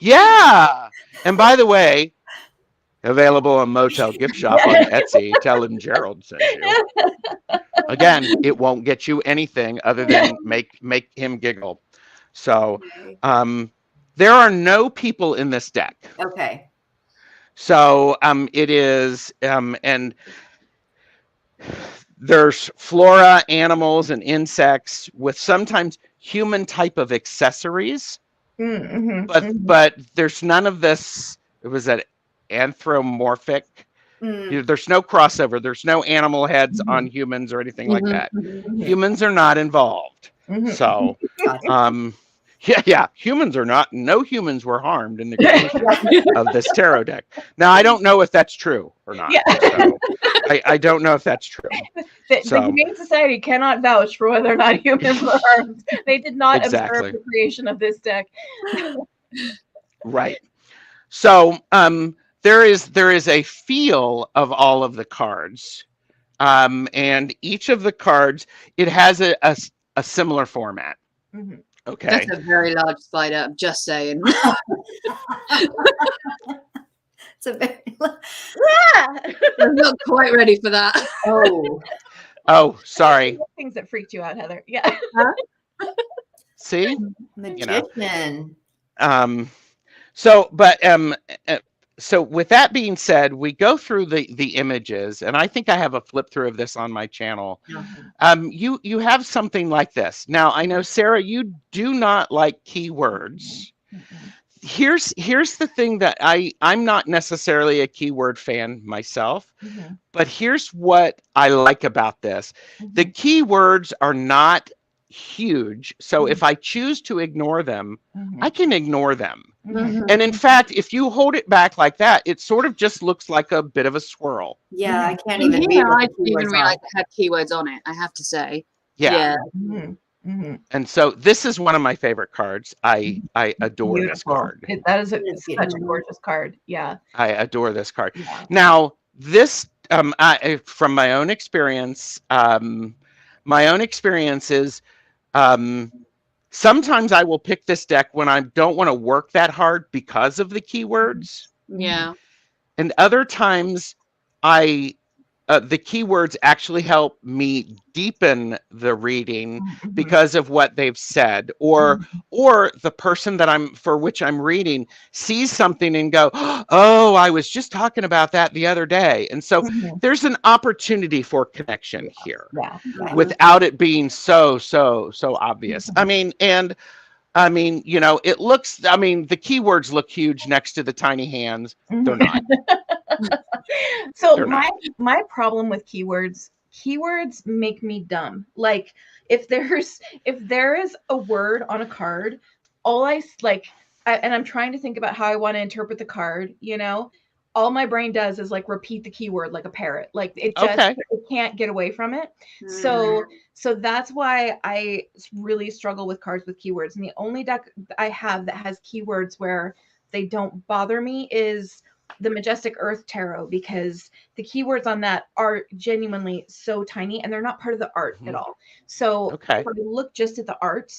Speaker 2: Yeah. And by the way, available on Motel Gift Shop on Etsy. Tell him Gerald sent you. Again, it won't get you anything other than make him giggle. So there are no people in this deck.
Speaker 1: Okay.
Speaker 2: So it is and there's flora, animals, and insects with sometimes human type of accessories. But there's none of this. It was an anthropomorphic. There's no crossover. There's no animal heads on humans or anything like that. Humans are not involved. So, yeah, humans are not. No humans were harmed in the creation of this tarot deck. Now, I don't know if that's true or not.
Speaker 4: Yeah.
Speaker 2: So, I don't know if that's true.
Speaker 4: The Humane Society cannot vouch for whether or not humans were harmed. They did not observe the creation of this deck.
Speaker 2: Right. So there is a feel of all of the cards, and each of the cards, it has a similar format. Okay.
Speaker 3: That's a very large spider. I'm just saying.
Speaker 1: It's a very.
Speaker 3: I'm not quite ready for that.
Speaker 2: Oh, sorry.
Speaker 4: Things that freaked you out, Heather. Yeah.
Speaker 2: See,
Speaker 1: magician.
Speaker 2: So with that being said, we go through the images, and I think I have a flip through of this on my channel. You have something like this. Now, I know, Sarah, you do not like keywords. Here's the thing that I'm not necessarily a keyword fan myself, but here's what I like about this. The keywords are not huge, so if I choose to ignore them, I can ignore them. And in fact, if you hold it back like that, it sort of just looks like a bit of a swirl.
Speaker 1: Yeah, I can't even read.
Speaker 3: I didn't even realize it had keywords on it, I have to say.
Speaker 2: Yeah. And so this is one of my favorite cards. I adore this card.
Speaker 4: That is such a gorgeous card. Yeah.
Speaker 2: I adore this card. Yeah. Now, this from my own experience, is sometimes I will pick this deck when I don't want to work that hard because of the keywords.
Speaker 3: Yeah.
Speaker 2: And other times the keywords actually help me deepen the reading because of what they've said, or the person that for which I'm reading sees something and go, oh, I was just talking about that the other day. And so there's an opportunity for connection here without it being so obvious. I mean, it looks, the keywords look huge next to the tiny hands. They're not.
Speaker 4: So my problem with keywords make me dumb. Like if there is a word on a card, and I'm trying to think about how I want to interpret the card, all my brain does is like repeat the keyword like a parrot. Like it can't get away from it. So that's why I really struggle with cards with keywords. And the only deck I have that has keywords where they don't bother me is the Majestic Earth Tarot, because the keywords on that are genuinely so tiny and they're not part of the art at all. So
Speaker 2: Okay.
Speaker 4: if I look just at the art,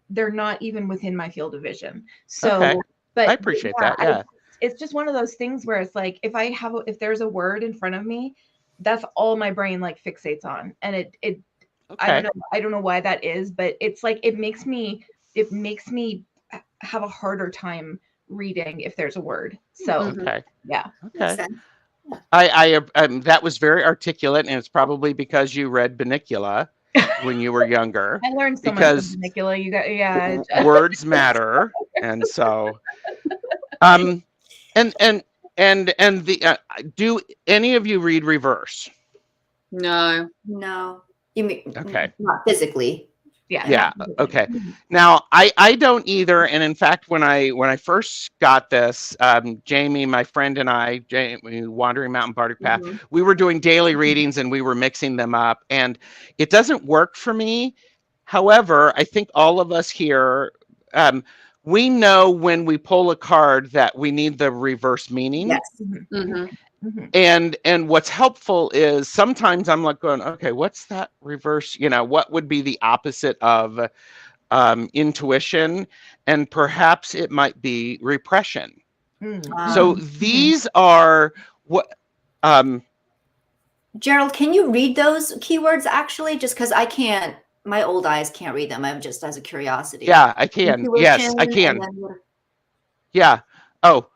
Speaker 4: they're not even within my field of vision. So,
Speaker 2: Okay.
Speaker 4: but
Speaker 2: I appreciate that. Yeah.
Speaker 4: it's just one of those things where it's like, if there's a word in front of me, that's all my brain like fixates on. And it
Speaker 2: Okay.
Speaker 4: I don't know why that is, but it's like, it makes me have a harder time reading if there's a word. So
Speaker 2: Okay.
Speaker 4: yeah.
Speaker 2: Okay.
Speaker 1: sense.
Speaker 2: That was very articulate, and it's probably because you read Bunnicula when you were younger.
Speaker 4: I learned so
Speaker 2: because
Speaker 4: much from Bunnicula. You got, yeah.
Speaker 2: words matter, and so, and the do any of you read reverse?
Speaker 3: No.
Speaker 1: No, you mean
Speaker 2: Okay.
Speaker 1: not physically.
Speaker 4: Yeah.
Speaker 2: Yeah.
Speaker 4: not-
Speaker 2: Okay. Now I don't either, and in fact, when I first got this, Jamie, my friend, and I, Wandering Mountain Bardic Path, we were doing daily readings and we were mixing them up, and it doesn't work for me. However, I think all of us here, we know when we pull a card that we need the reverse meaning.
Speaker 1: Yes.
Speaker 2: And what's helpful is sometimes I'm like going, okay, what's that reverse? What would be the opposite of intuition? And perhaps it might be repression. So these are what.
Speaker 1: Gerald, can you read those keywords actually? Just because I can't, my old eyes can't read them. I'm just as a curiosity.
Speaker 2: Yeah, I can. Yes, I can. Yeah. Oh.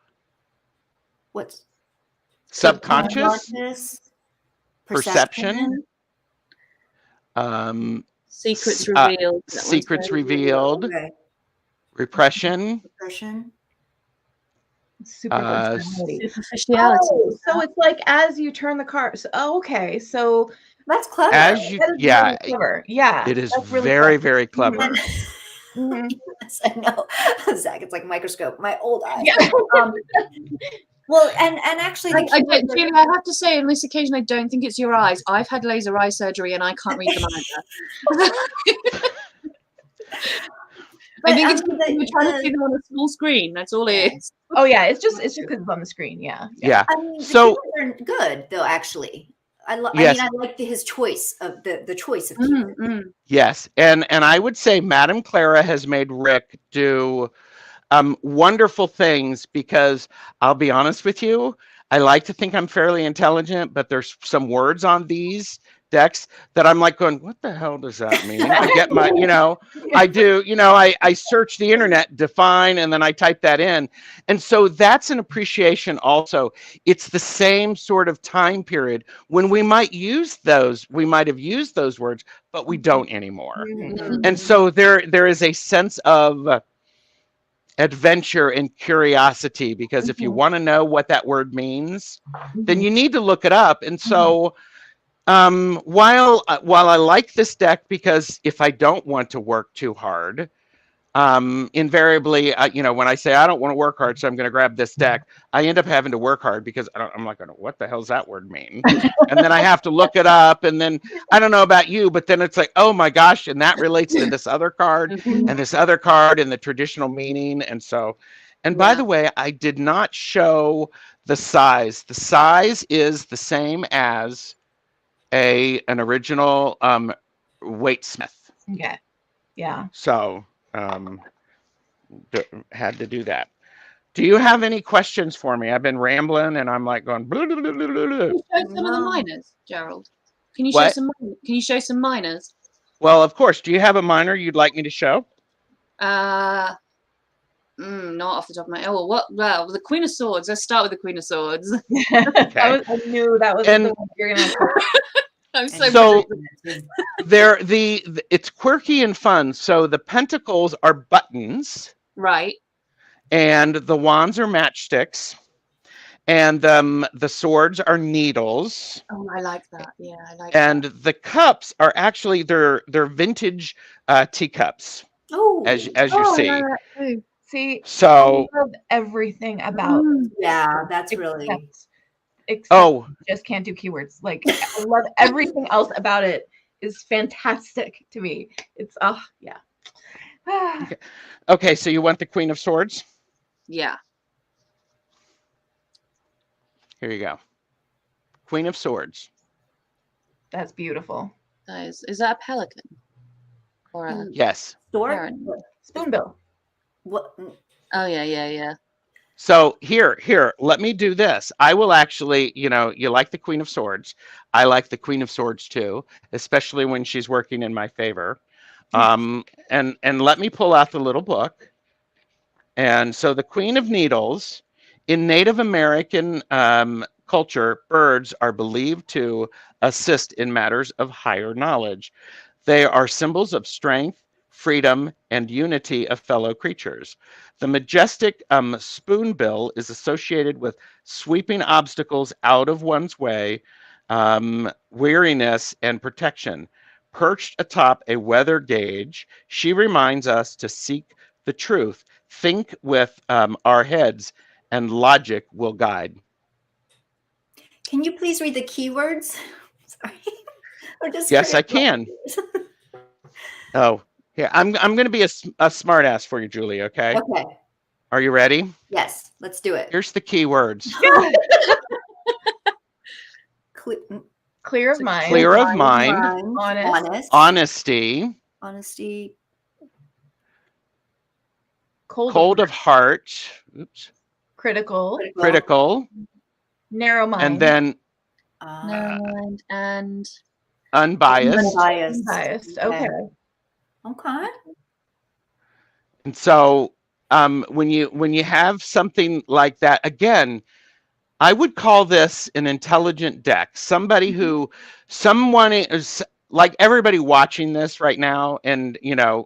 Speaker 1: What's
Speaker 2: subconscious? Perception.
Speaker 3: Secrets revealed.
Speaker 2: Secrets revealed.
Speaker 1: Okay.
Speaker 2: Repression.
Speaker 4: Superficiality.
Speaker 3: Superficiality.
Speaker 4: So it's like as you turn the cards. Oh, okay. So
Speaker 1: that's clever.
Speaker 2: As you, yeah,
Speaker 4: really clever. Yeah,
Speaker 2: it is
Speaker 4: really
Speaker 2: very,
Speaker 4: clever.
Speaker 2: very clever.
Speaker 1: Yes, I know. Zach, it's like a microscope. My old eyes.
Speaker 4: Yeah.
Speaker 1: Well, and actually,
Speaker 3: Julie, I have to say, on this occasion, I don't think it's your eyes. I've had laser eye surgery, and I can't read them either. I think it's because you're trying to see them on a small screen. That's all it is.
Speaker 4: Oh yeah, it's just because it's on the screen. Yeah.
Speaker 2: Yeah.
Speaker 1: I mean,
Speaker 2: So
Speaker 1: they're good though. Actually, I mean, I like his choice of the choice of keywords.
Speaker 2: Yes, and I would say Madame Clara has made Rick do wonderful things, because I'll be honest with you, I like to think I'm fairly intelligent, but there's some words on these decks that I'm like going, what the hell does that mean? I get my, I do, I search the internet, define, and then I type that in. And so that's an appreciation also. It's the same sort of time period when we might have used those words, but we don't anymore. And so there is a sense of adventure and curiosity, because if you want to know what that word means, then you need to look it up. And so while I like this deck, because if I don't want to work too hard, invariably, when I say I don't want to work hard, so I'm going to grab this deck, I end up having to work hard, because I'm like, what the hell's that word mean? And then I have to look it up, and then I don't know about you, but then it's like, oh my gosh, and that relates to this other card and this other card and the traditional meaning. And so, and by the way, I did not show the size. The size is the same as an original Waitsmith.
Speaker 4: Okay. Yeah.
Speaker 2: So had to do that. Do you have any questions for me? I've been rambling and I'm like going. Blah, blah, blah, blah, blah.
Speaker 3: Can you show some of the minors, Gerald? Can you
Speaker 2: What?
Speaker 3: show some minors?
Speaker 2: Well, of course. Do you have a minor you'd like me to show?
Speaker 3: Not off the top of my head. Oh, what? Well, the Queen of Swords. Let's start with the Queen of Swords.
Speaker 2: Okay.
Speaker 4: I knew that was the one you're gonna.
Speaker 3: I'm
Speaker 2: So it's quirky and fun. So the pentacles are buttons,
Speaker 3: right,
Speaker 2: and the wands are matchsticks, and the swords are needles.
Speaker 3: Oh, I like that. Yeah, I like
Speaker 2: and that. The cups are actually they're vintage teacups.
Speaker 1: Oh,
Speaker 2: as you see.
Speaker 4: See,
Speaker 2: so
Speaker 4: I love everything about.
Speaker 1: Yeah, that's really.
Speaker 4: Except just can't do keywords. Like I love everything else about it is fantastic to me. It's yeah.
Speaker 2: Okay, so you want the Queen of Swords?
Speaker 3: Yeah.
Speaker 2: Here you go. Queen of Swords.
Speaker 4: That's beautiful.
Speaker 3: Guys, is that a pelican? Or a
Speaker 2: Yes.
Speaker 1: Sword?
Speaker 3: heron?
Speaker 4: Spoonbill.
Speaker 1: What?
Speaker 3: Oh yeah.
Speaker 2: So here, let me do this. I will actually, you like the Queen of Swords. I like the Queen of Swords too, especially when she's working in my favor. And let me pull out the little book. And so the Queen of Needles, in Native American culture, birds are believed to assist in matters of higher knowledge. They are symbols of strength, freedom, and unity of fellow creatures. The majestic spoonbill is associated with sweeping obstacles out of one's way, weariness, and protection. Perched atop a weather gauge, she reminds us to seek the truth, think with our heads, and logic will guide.
Speaker 1: Can you please read the keywords? Sorry. Or just
Speaker 2: Yes, I can. Oh, yeah. I'm going to be a smart ass for you, Julie. Okay.
Speaker 1: Okay.
Speaker 2: Are you ready?
Speaker 1: Yes. Let's do it.
Speaker 2: Here's the keywords.
Speaker 4: Clear of mind.
Speaker 2: Clear of mind.
Speaker 4: Honest.
Speaker 2: Honesty.
Speaker 1: Honesty.
Speaker 2: Cold of heart. Oops.
Speaker 4: Critical.
Speaker 2: Critical.
Speaker 4: Narrow mind.
Speaker 2: And then
Speaker 3: Narrow mind and
Speaker 2: unbiased.
Speaker 4: Unbiased. Okay.
Speaker 1: Okay.
Speaker 2: And so when you have something like that, again, I would call this an intelligent deck. Someone is like everybody watching this right now, and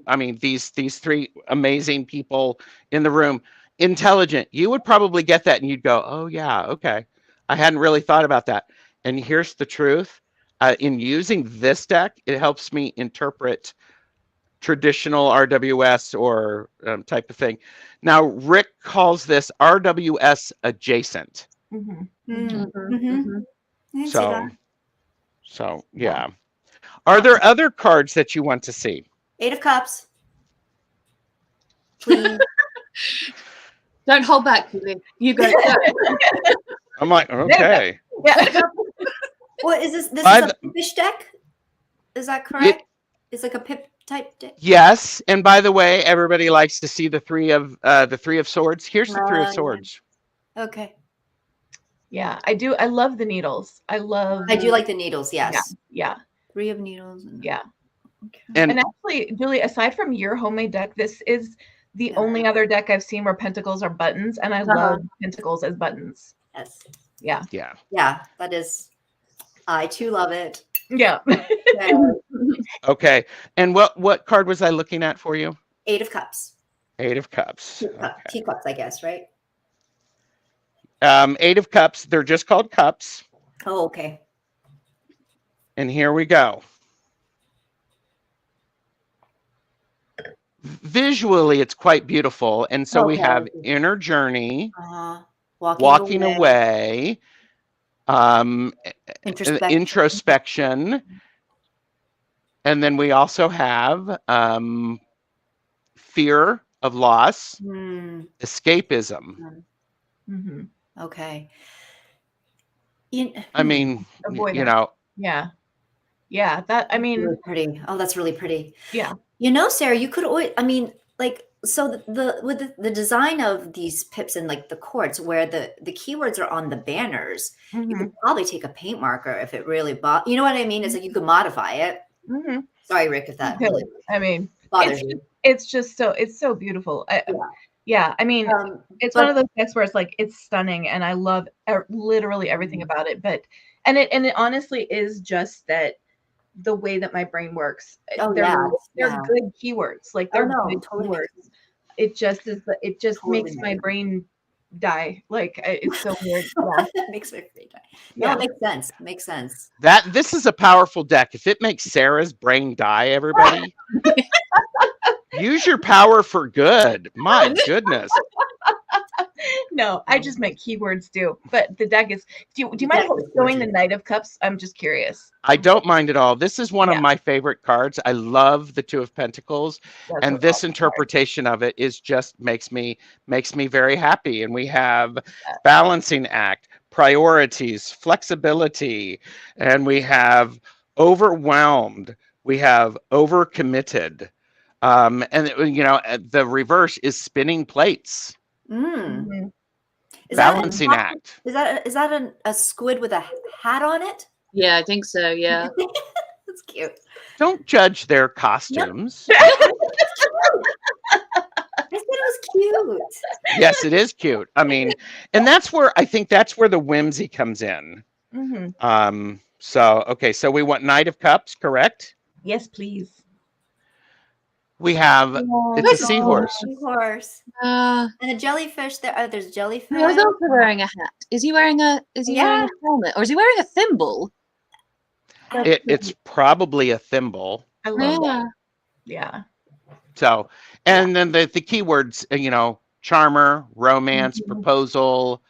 Speaker 2: I mean these three amazing people in the room, intelligent. You would probably get that, and you'd go, "Oh yeah, okay, I hadn't really thought about that." And here's the truth: in using this deck, it helps me interpret traditional RWS or type of thing. Now, Rick calls this RWS adjacent. So yeah. Are there other cards that you want to see?
Speaker 1: 8 of Cups. Please.
Speaker 3: don't hold back, Julie. You go.
Speaker 2: I'm like, okay.
Speaker 1: What is this? This is a Pipish deck? Is that correct? It's like a Pip type deck?
Speaker 2: Yes. And by the way, everybody likes to see the three of Swords. Here's the Three of Swords.
Speaker 1: Okay.
Speaker 4: Yeah, I do. I love the needles. I
Speaker 1: do like the needles, yes.
Speaker 4: Yeah.
Speaker 1: 3 of needles.
Speaker 4: Yeah.
Speaker 1: Okay.
Speaker 4: And actually, Julie, aside from your homemade deck, this is the only other deck I've seen where pentacles are buttons, and I love pentacles as buttons.
Speaker 1: Yes.
Speaker 4: Yeah.
Speaker 2: Yeah.
Speaker 1: Yeah, that is. I too love it.
Speaker 4: Yeah.
Speaker 2: Okay. And what card was I looking at for you?
Speaker 1: 8 of Cups.
Speaker 2: 8 of Cups.
Speaker 1: Teacups, I guess, right?
Speaker 2: 8 of Cups. They're just called cups.
Speaker 1: Oh, okay.
Speaker 2: And here we go. Visually, it's quite beautiful. And so we have inner journey, walking away, introspection. And then we also have fear of loss, escapism.
Speaker 4: Mm-hmm.
Speaker 1: Okay.
Speaker 2: I mean,
Speaker 4: Yeah, that, I mean,
Speaker 1: really pretty. Oh, that's really pretty.
Speaker 4: Yeah.
Speaker 1: Sarah, you could always, I mean, like, so with the design of these pips and like the cords where the keywords are on the banners, you could probably take a paint marker if it really you know what I mean? It's like you could modify it. Sorry, Rick, if that really,
Speaker 4: I mean,
Speaker 1: bothers you.
Speaker 4: It's so beautiful. Yeah, I mean, it's one of those decks where it's like, it's stunning, and I love literally everything about it. But and it honestly is just that the way that my brain works. They're good keywords. Like they're good keywords. It just is. It just makes my brain die. Like it's so weird.
Speaker 1: It makes my brain die. No, it makes sense. It makes sense.
Speaker 2: This is a powerful deck. If it makes Sarah's brain die, everybody. Use your power for good. My goodness.
Speaker 4: No, I just meant keywords too. But the deck is. Do you
Speaker 1: The
Speaker 4: mind
Speaker 1: deck is
Speaker 4: showing the
Speaker 1: gorgeous.
Speaker 4: Knight of Cups? I'm just curious.
Speaker 2: I don't mind at all. This is one of
Speaker 4: Yeah.
Speaker 2: my favorite cards. I love the Two of Pentacles,
Speaker 4: That's
Speaker 2: and
Speaker 4: an
Speaker 2: this
Speaker 4: awesome card.
Speaker 2: interpretation of it is just makes me very happy. And we have
Speaker 4: Yeah.
Speaker 2: balancing act, priorities, flexibility, and we have overwhelmed. We have overcommitted, and the reverse is spinning plates,
Speaker 1: Mm.
Speaker 4: Mhm.
Speaker 1: Is that
Speaker 2: balancing act.
Speaker 1: is that a squid with a hat on it?
Speaker 3: Yeah, I think so. Yeah.
Speaker 1: That's cute.
Speaker 2: Don't judge their costumes.
Speaker 1: I said it was cute.
Speaker 2: Yes, it is cute. I mean, and that's where I think that's where the whimsy comes in.
Speaker 4: Mhm.
Speaker 2: So okay, so we want Knight of Cups, correct?
Speaker 4: Yes, please.
Speaker 2: We have it's a
Speaker 3: Where's the
Speaker 2: seahorse.
Speaker 1: Seahorse.
Speaker 3: Uh,
Speaker 1: And a jellyfish. There's a jellyfish.
Speaker 3: he was also wearing a hat. Is he wearing a
Speaker 1: Yeah.
Speaker 3: helmet? Or is he wearing a thimble?
Speaker 2: It's probably a thimble.
Speaker 4: I love that.
Speaker 3: Yeah.
Speaker 4: Yeah.
Speaker 2: So, and then the keywords, charmer, romance,
Speaker 4: Mhm.
Speaker 2: proposal,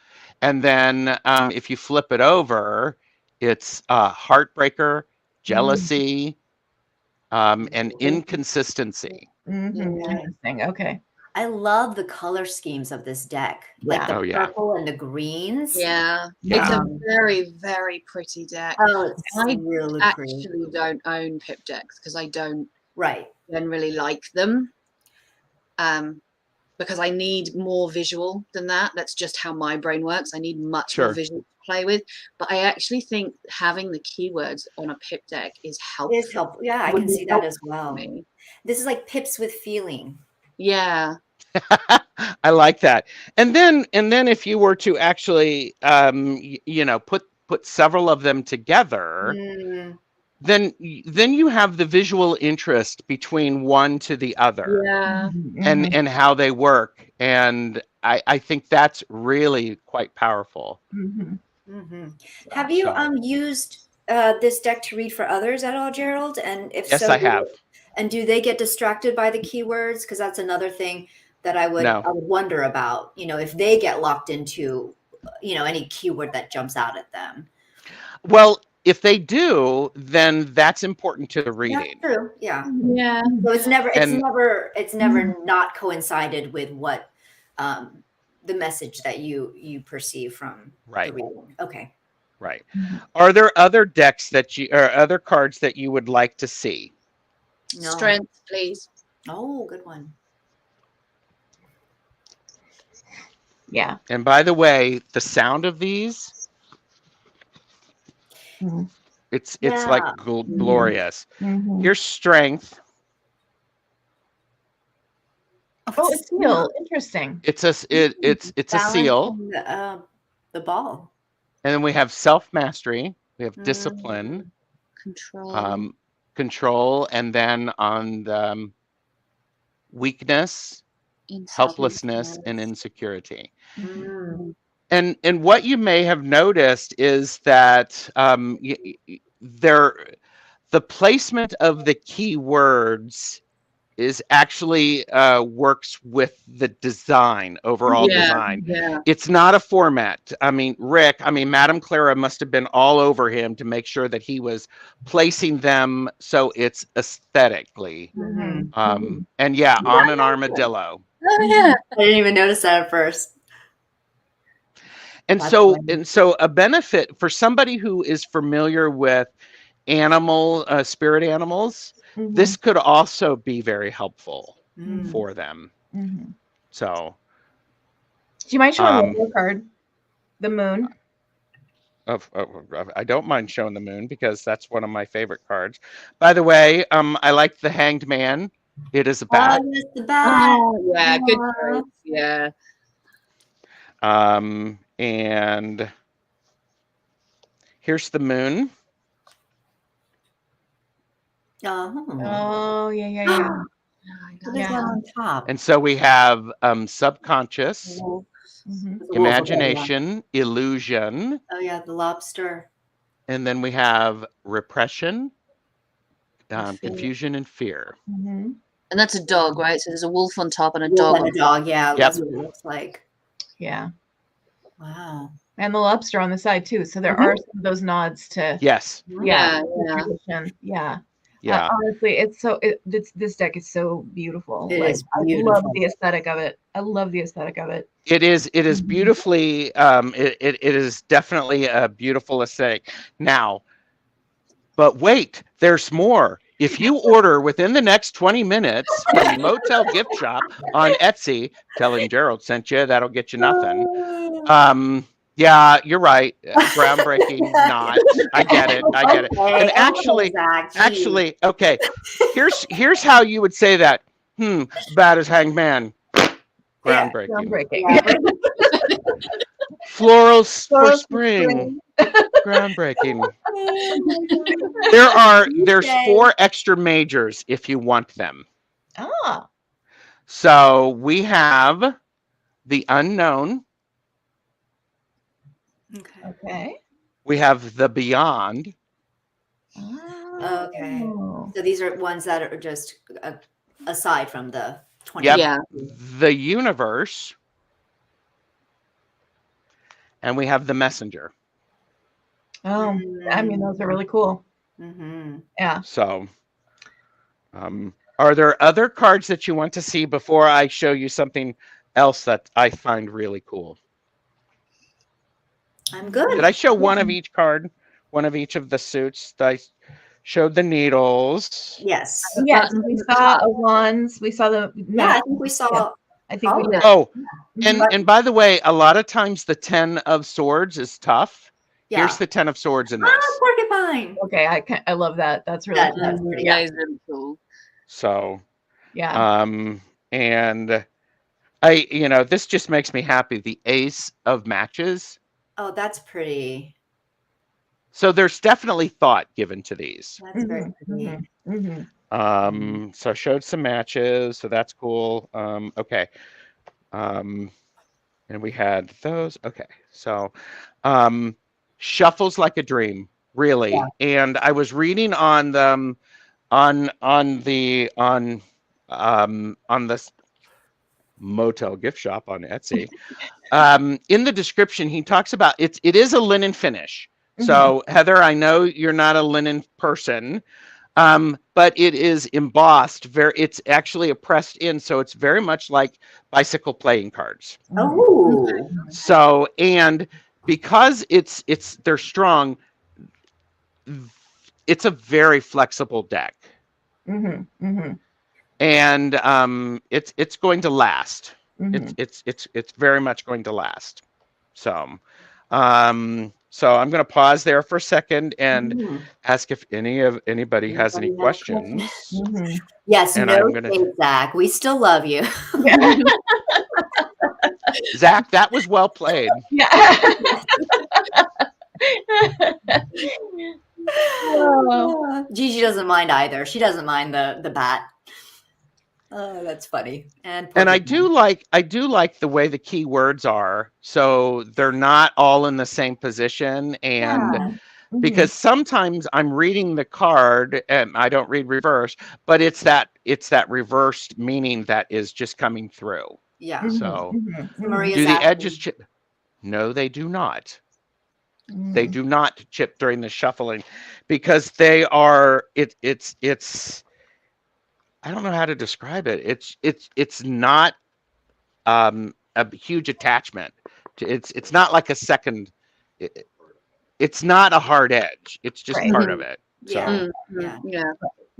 Speaker 2: and then if you flip it over, it's heartbreaker, jealousy, and inconsistency.
Speaker 4: Mhm.
Speaker 3: Yeah.
Speaker 4: Interesting. Okay.
Speaker 1: I love the color schemes of this deck. Like
Speaker 4: Yeah.
Speaker 1: the
Speaker 2: Oh, yeah.
Speaker 1: purple and the greens.
Speaker 3: Yeah.
Speaker 4: Yeah.
Speaker 3: It's a very, very pretty deck.
Speaker 1: Oh, it's
Speaker 3: I
Speaker 1: really pretty.
Speaker 3: Actually don't own pip decks because I don't
Speaker 1: Right.
Speaker 3: generally like them. Because I need more visual than that. That's just how my brain works. I need much
Speaker 2: Sure.
Speaker 3: more visual to play with. But I actually think having the keywords on a pip deck is helpful.
Speaker 1: It is helpful. Yeah, I
Speaker 3: Would
Speaker 1: can
Speaker 3: be
Speaker 1: see that as
Speaker 3: helpful
Speaker 1: well.
Speaker 3: for me.
Speaker 1: This is like pips with feeling.
Speaker 3: Yeah.
Speaker 2: I like that. And then if you were to actually put several of them together,
Speaker 1: Mm,
Speaker 2: then you have the visual interest between one to the other.
Speaker 3: Yeah.
Speaker 4: Mhm.
Speaker 2: and how they work, and I think that's really quite powerful.
Speaker 4: Mhm.
Speaker 1: mhm. Have you
Speaker 2: So-
Speaker 1: used this deck to read for others at all, Gerald? And if
Speaker 2: Yes,
Speaker 1: so,
Speaker 2: I have.
Speaker 1: and do they get distracted by the keywords? Because that's another thing that I would
Speaker 2: No.
Speaker 1: wonder about. If they get locked into any keyword that jumps out at them.
Speaker 2: Well, if they do, then that's important to the reading.
Speaker 1: That's true. Yeah.
Speaker 3: Yeah.
Speaker 1: So it's never
Speaker 2: And-
Speaker 1: not coincided with what the message that you perceive from
Speaker 2: Right.
Speaker 1: the reading. Okay.
Speaker 2: Right. Are there other decks or other cards that you would like to see?
Speaker 1: No.
Speaker 3: Strength, please.
Speaker 1: Oh, good one.
Speaker 4: Yeah.
Speaker 2: And by the way, the sound of these,
Speaker 4: Mhm.
Speaker 2: it's
Speaker 1: Yeah.
Speaker 2: like glorious.
Speaker 4: Mhm.
Speaker 2: Here's strength.
Speaker 4: Oh, it's seal. Interesting.
Speaker 2: It's a seal.
Speaker 1: Balancing the ball.
Speaker 2: And then we have self-mastery, we have
Speaker 1: Mm.
Speaker 2: discipline,
Speaker 3: Control.
Speaker 2: control, and then on the weakness, helplessness, and insecurity.
Speaker 1: Mm.
Speaker 2: And what you may have noticed is that the placement of the keywords is actually works with the overall design.
Speaker 3: Yeah.
Speaker 2: It's not a format. Madame Clara must have been all over him to make sure that he was placing them so it's aesthetically.
Speaker 4: Mhm.
Speaker 2: And yeah, on an armadillo.
Speaker 3: Oh yeah.
Speaker 1: I didn't even notice that at first.
Speaker 2: And
Speaker 1: That's
Speaker 2: so
Speaker 1: funny.
Speaker 2: a benefit for somebody who is familiar with spirit animals,
Speaker 4: Mhm.
Speaker 2: this could also be very helpful
Speaker 1: Mm.
Speaker 2: for them.
Speaker 4: Mhm.
Speaker 2: So
Speaker 4: Do you mind showing the other card? The moon.
Speaker 2: I don't mind showing the moon because that's one of my favorite cards. By the way, I like the Hanged Man. It is a bat.
Speaker 1: Oh, yes, the bat.
Speaker 3: Oh yeah. Good
Speaker 1: Aw.
Speaker 3: choice. Yeah.
Speaker 2: And here's the moon.
Speaker 1: Oh.
Speaker 4: Oh, yeah.
Speaker 1: What is that on top?
Speaker 2: And so we have subconscious,
Speaker 4: Mhm.
Speaker 1: It's a wolf, okay, yeah.
Speaker 2: imagination, illusion,
Speaker 1: Oh yeah, the lobster.
Speaker 2: and then we have repression,
Speaker 1: And fear.
Speaker 2: confusion, and fear.
Speaker 4: Mhm.
Speaker 3: And that's a dog, right? So there's a wolf on top and a
Speaker 1: Wolf
Speaker 3: dog
Speaker 1: and
Speaker 3: on
Speaker 1: a dog. Yeah,
Speaker 2: Yep.
Speaker 1: that's what it looks like.
Speaker 4: Yeah.
Speaker 1: Wow.
Speaker 4: And the lobster on the side too. So there are some of those nods to
Speaker 2: Yes.
Speaker 3: Yeah,
Speaker 4: the
Speaker 3: yeah.
Speaker 4: tradition. Yeah.
Speaker 2: Yeah.
Speaker 4: Honestly, this deck is so beautiful.
Speaker 1: It
Speaker 4: Like
Speaker 1: is
Speaker 4: I love
Speaker 1: beautiful.
Speaker 4: the aesthetic of it. I love the aesthetic of it.
Speaker 2: It is
Speaker 4: Mhm.
Speaker 2: beautifully it is definitely a beautiful aesthetic. Now, but wait, there's more. If you order within the next 20 minutes from Motel Gift Shop on Etsy, telling Gerald sent you, that'll get you nothing. Yeah, you're right. Groundbreaking, not. I get it. I get it.
Speaker 1: Okay,
Speaker 2: And actually,
Speaker 1: Zach, geez.
Speaker 2: okay. Here's how you would say that. Bad as Hangman.
Speaker 4: Yeah,
Speaker 2: Groundbreaking.
Speaker 4: groundbreaking.
Speaker 1: Yeah,
Speaker 2: Florals for
Speaker 4: Florals for
Speaker 2: spring. Groundbreaking.
Speaker 1: oh my God.
Speaker 2: There's
Speaker 1: Okay.
Speaker 2: 4 extra majors if you want them.
Speaker 4: Ah,
Speaker 2: So we have the Unknown.
Speaker 1: Okay.
Speaker 4: okay.
Speaker 2: We have the Beyond.
Speaker 1: Okay.
Speaker 4: Oh.
Speaker 1: So these are ones that are just aside from the 20.
Speaker 2: Yep.
Speaker 3: Yeah.
Speaker 2: The Universe. And we have the Messenger.
Speaker 4: Oh, I mean, those are really cool.
Speaker 1: Mm-hmm.
Speaker 4: Yeah.
Speaker 2: So, are there other cards that you want to see before I show you something else that I find really cool?
Speaker 1: I'm good.
Speaker 2: Did I show one of each card? One of each of the suits? I showed the needles.
Speaker 1: Yes.
Speaker 4: Yes, we saw wands. We saw the.
Speaker 1: Yeah, I think we saw.
Speaker 4: I think we
Speaker 1: all of
Speaker 4: did.
Speaker 1: it.
Speaker 2: Oh,
Speaker 4: Mhm.
Speaker 2: and by the way, a lot of times the 10 of Swords is tough.
Speaker 1: Yeah.
Speaker 2: Here's the 10 of Swords in this.
Speaker 1: Porcupine.
Speaker 4: Okay, I love that. That's really
Speaker 1: That-
Speaker 4: cool.
Speaker 1: that's pretty
Speaker 3: That is really cool.
Speaker 2: So,
Speaker 4: Yeah.
Speaker 2: and this just makes me happy. The Ace of Matches.
Speaker 1: Oh, that's pretty.
Speaker 2: So there's definitely thought given to these.
Speaker 1: That's very pretty.
Speaker 4: Mhm, mhm.
Speaker 2: So I showed some matches, so that's cool. Okay. And we had those. Okay. So shuffles like a dream, really.
Speaker 1: Yeah.
Speaker 2: And I was reading on the on this Motel Gift Shop on Etsy. In the description, he talks about it is a linen finish. So Heather, I know you're not a linen person, but it is embossed. It's actually a pressed in, so it's very much like bicycle playing cards.
Speaker 1: Oh.
Speaker 2: So, and because they're strong, it's a very flexible deck,
Speaker 4: Mhm, mhm,
Speaker 2: and it's going to last.
Speaker 4: mhm.
Speaker 2: It's very much going to last. So, so I'm going to pause there for a second and
Speaker 1: Mhm.
Speaker 2: ask if anybody has any
Speaker 1: Anybody has
Speaker 2: questions.
Speaker 4: Mhm.
Speaker 1: Yes,
Speaker 2: And
Speaker 1: no
Speaker 2: I'm gonna-
Speaker 1: shade, Zach. We still love you.
Speaker 2: Zach, that was well played.
Speaker 4: Yeah. Oh.
Speaker 1: Gigi doesn't mind either. She doesn't mind the bat. Oh, that's funny. And
Speaker 2: And I
Speaker 1: porcupine.
Speaker 2: do like the way the key words are, so they're not all in the same position. And
Speaker 1: Yeah.
Speaker 2: because sometimes I'm reading the card and I don't read reverse, but it's that reversed meaning that is just coming through.
Speaker 1: Yeah.
Speaker 2: So
Speaker 1: Maria's
Speaker 2: do the
Speaker 1: asking.
Speaker 2: edges chip? No, they do not. They do not chip during the shuffling because they are it's I don't know how to describe it. It's not a huge attachment. It's not like a second. It's not a hard edge. It's just
Speaker 4: Right.
Speaker 2: part of it. So
Speaker 1: Yeah.
Speaker 3: Yeah.
Speaker 1: Yeah.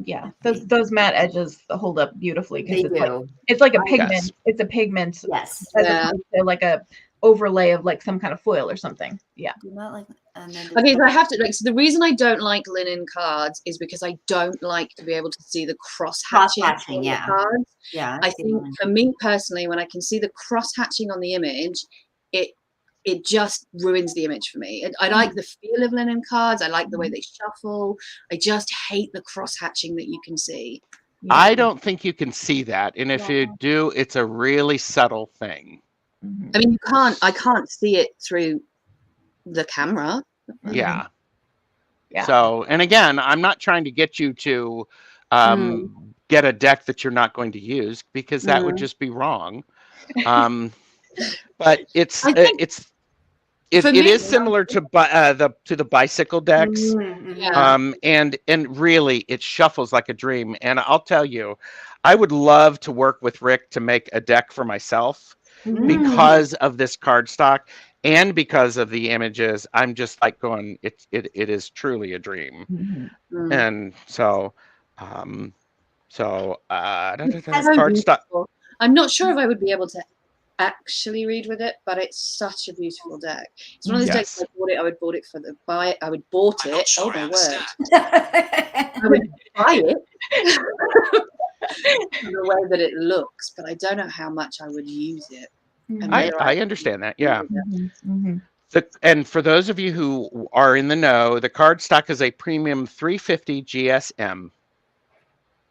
Speaker 4: Yeah, those matte edges hold up beautifully
Speaker 1: They
Speaker 4: because
Speaker 1: do.
Speaker 4: it's like a
Speaker 1: Oh,
Speaker 4: pigment.
Speaker 2: yes.
Speaker 4: It's a pigment
Speaker 1: Yes.
Speaker 4: as
Speaker 3: Yeah.
Speaker 4: opposed to like a overlay of like some kind of foil or something. Yeah.
Speaker 1: Do not like. And then
Speaker 3: Okay, so I have to like. So the reason I don't like linen cards is because I don't like to be able to see the cross hatching
Speaker 1: Cross-hatching,
Speaker 3: on
Speaker 1: yeah.
Speaker 3: the cards.
Speaker 1: Yeah.
Speaker 3: I think for me personally, when I can see the cross hatching on the image, it just ruins the image for me. I like the feel of linen cards. I like the way they shuffle. I just hate the cross hatching that you can see.
Speaker 2: I don't think you can see that, and if you do, it's a really subtle thing.
Speaker 4: Mhm.
Speaker 3: I mean, I can't see it through the camera.
Speaker 2: Yeah.
Speaker 4: Yeah.
Speaker 2: So, and again, I'm not trying to get you to get a deck that you're not going to use because that would just be wrong. but it's
Speaker 3: I think
Speaker 2: it
Speaker 3: for
Speaker 2: it
Speaker 3: me,
Speaker 2: is similar to the bicycle decks.
Speaker 1: Mhm.
Speaker 3: Yeah.
Speaker 2: And really it shuffles like a dream. And I'll tell you, I would love to work with Rick to make a deck for myself
Speaker 1: Mm.
Speaker 2: because of this cardstock and because of the images. I'm just like going, it is truly a dream.
Speaker 4: Mhm.
Speaker 3: Mm.
Speaker 2: And so
Speaker 3: It's so
Speaker 2: cardstock.
Speaker 3: beautiful. I'm not sure if I would be able to actually read with it, but it's such a beautiful deck. It's one of those decks.
Speaker 2: Yes.
Speaker 3: I would bought it for the buy. I would bought
Speaker 5: I'm not
Speaker 3: it.
Speaker 5: sure
Speaker 3: Oh
Speaker 5: I
Speaker 3: my word!
Speaker 5: understand.
Speaker 3: I would buy it for the way that it looks, but I don't know how much I would use it. And
Speaker 2: I
Speaker 3: whether
Speaker 2: I understand that. Yeah.
Speaker 4: Mhm. Mhm.
Speaker 2: And for those of you who are in the know, the cardstock is a premium 350 GSM.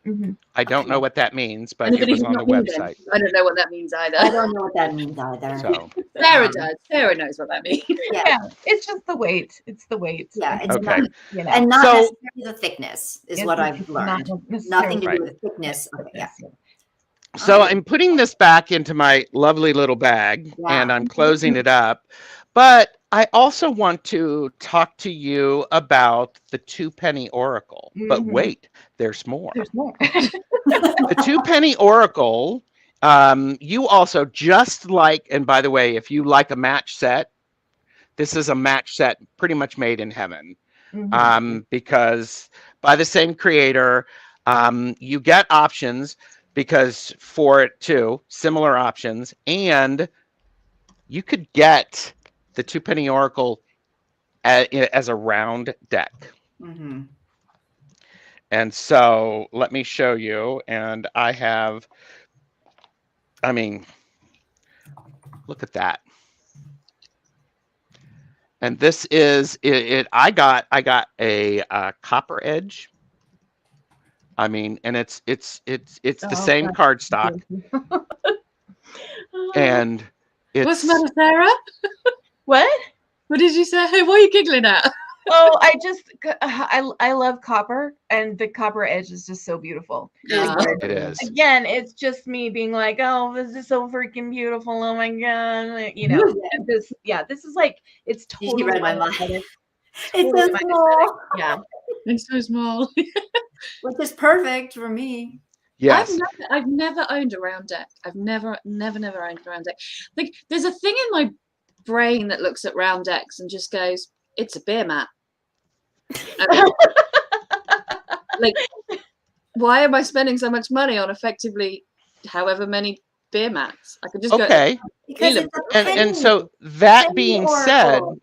Speaker 4: Mhm.
Speaker 2: I don't
Speaker 3: Okay.
Speaker 2: know what that means, but it
Speaker 3: Anybody
Speaker 2: was
Speaker 3: who's
Speaker 2: on the
Speaker 3: not English,
Speaker 2: website.
Speaker 3: I don't know what that means either.
Speaker 1: I don't know what that means either.
Speaker 2: So
Speaker 3: Sarah does. Sarah knows what that means.
Speaker 1: Yeah,
Speaker 4: Yeah, it's just the weight. It's the weight.
Speaker 1: yeah, it's
Speaker 2: okay.
Speaker 1: not,
Speaker 4: You know,
Speaker 1: and not
Speaker 2: So-
Speaker 1: necessarily the thickness is
Speaker 4: it's-
Speaker 1: what
Speaker 4: it's
Speaker 1: I've
Speaker 4: not
Speaker 1: learned.
Speaker 4: necessarily
Speaker 1: Nothing to
Speaker 2: Right.
Speaker 1: do with the thickness. Okay, yeah.
Speaker 2: So
Speaker 1: Alright.
Speaker 2: I'm putting this back into my lovely little bag and
Speaker 1: Yeah.
Speaker 2: I'm closing it up. But I also want to talk to you about the 2-penny oracle. But
Speaker 4: Mhm.
Speaker 2: wait, there's more.
Speaker 4: There's more.
Speaker 2: The 2-penny oracle, you also just like, and by the way, if you like a match set, this is a match set pretty much made in heaven.
Speaker 4: Mhm.
Speaker 2: Because by the same creator, you get options because for it too, similar options, and you could get the 2-penny oracle as a round deck.
Speaker 1: Mhm.
Speaker 2: And so let me show you. And I have, I mean, look at that. And this is it. I got a copper edge. I mean, and it's the
Speaker 4: Oh,
Speaker 2: same
Speaker 4: that's
Speaker 2: cardstock, and
Speaker 3: What's
Speaker 2: it's
Speaker 3: the matter, Sarah?
Speaker 4: What?
Speaker 3: What did you say? What are you giggling at?
Speaker 4: Oh, I love copper, and the copper edge is just so beautiful.
Speaker 3: Yeah.
Speaker 2: it is.
Speaker 4: Again, it's just me being like, "Oh, this is so freaking beautiful! Oh my god!" Like, you know, and this is like it's
Speaker 1: You
Speaker 4: totally
Speaker 1: read my
Speaker 4: my
Speaker 1: mind.
Speaker 4: aesthetic.
Speaker 1: It's
Speaker 4: Totally
Speaker 1: so
Speaker 4: my
Speaker 1: small,
Speaker 4: aesthetic. Yeah.
Speaker 3: It's so small.
Speaker 1: which is perfect for me.
Speaker 2: Yes.
Speaker 3: I've never owned a round deck. I've never owned a round deck. Like there's a thing in my brain that looks at round decks and just goes, "It's a beer mat." Like, why am I spending so much money on effectively however many beer mats? I could just go.
Speaker 2: Okay.
Speaker 1: Because
Speaker 3: Feel
Speaker 1: it's a penny.
Speaker 2: And so that
Speaker 1: Penny
Speaker 2: being
Speaker 1: oracle.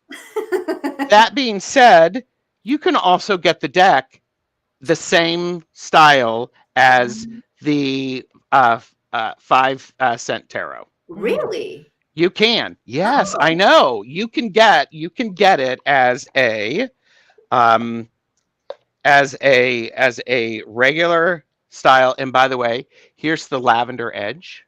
Speaker 2: said, you can also get the deck the same style as the 5-cent tarot.
Speaker 1: Really?
Speaker 2: You can. Yes,
Speaker 1: Oh.
Speaker 2: I know. You can get it as a regular style. And by the way, here's the lavender edge.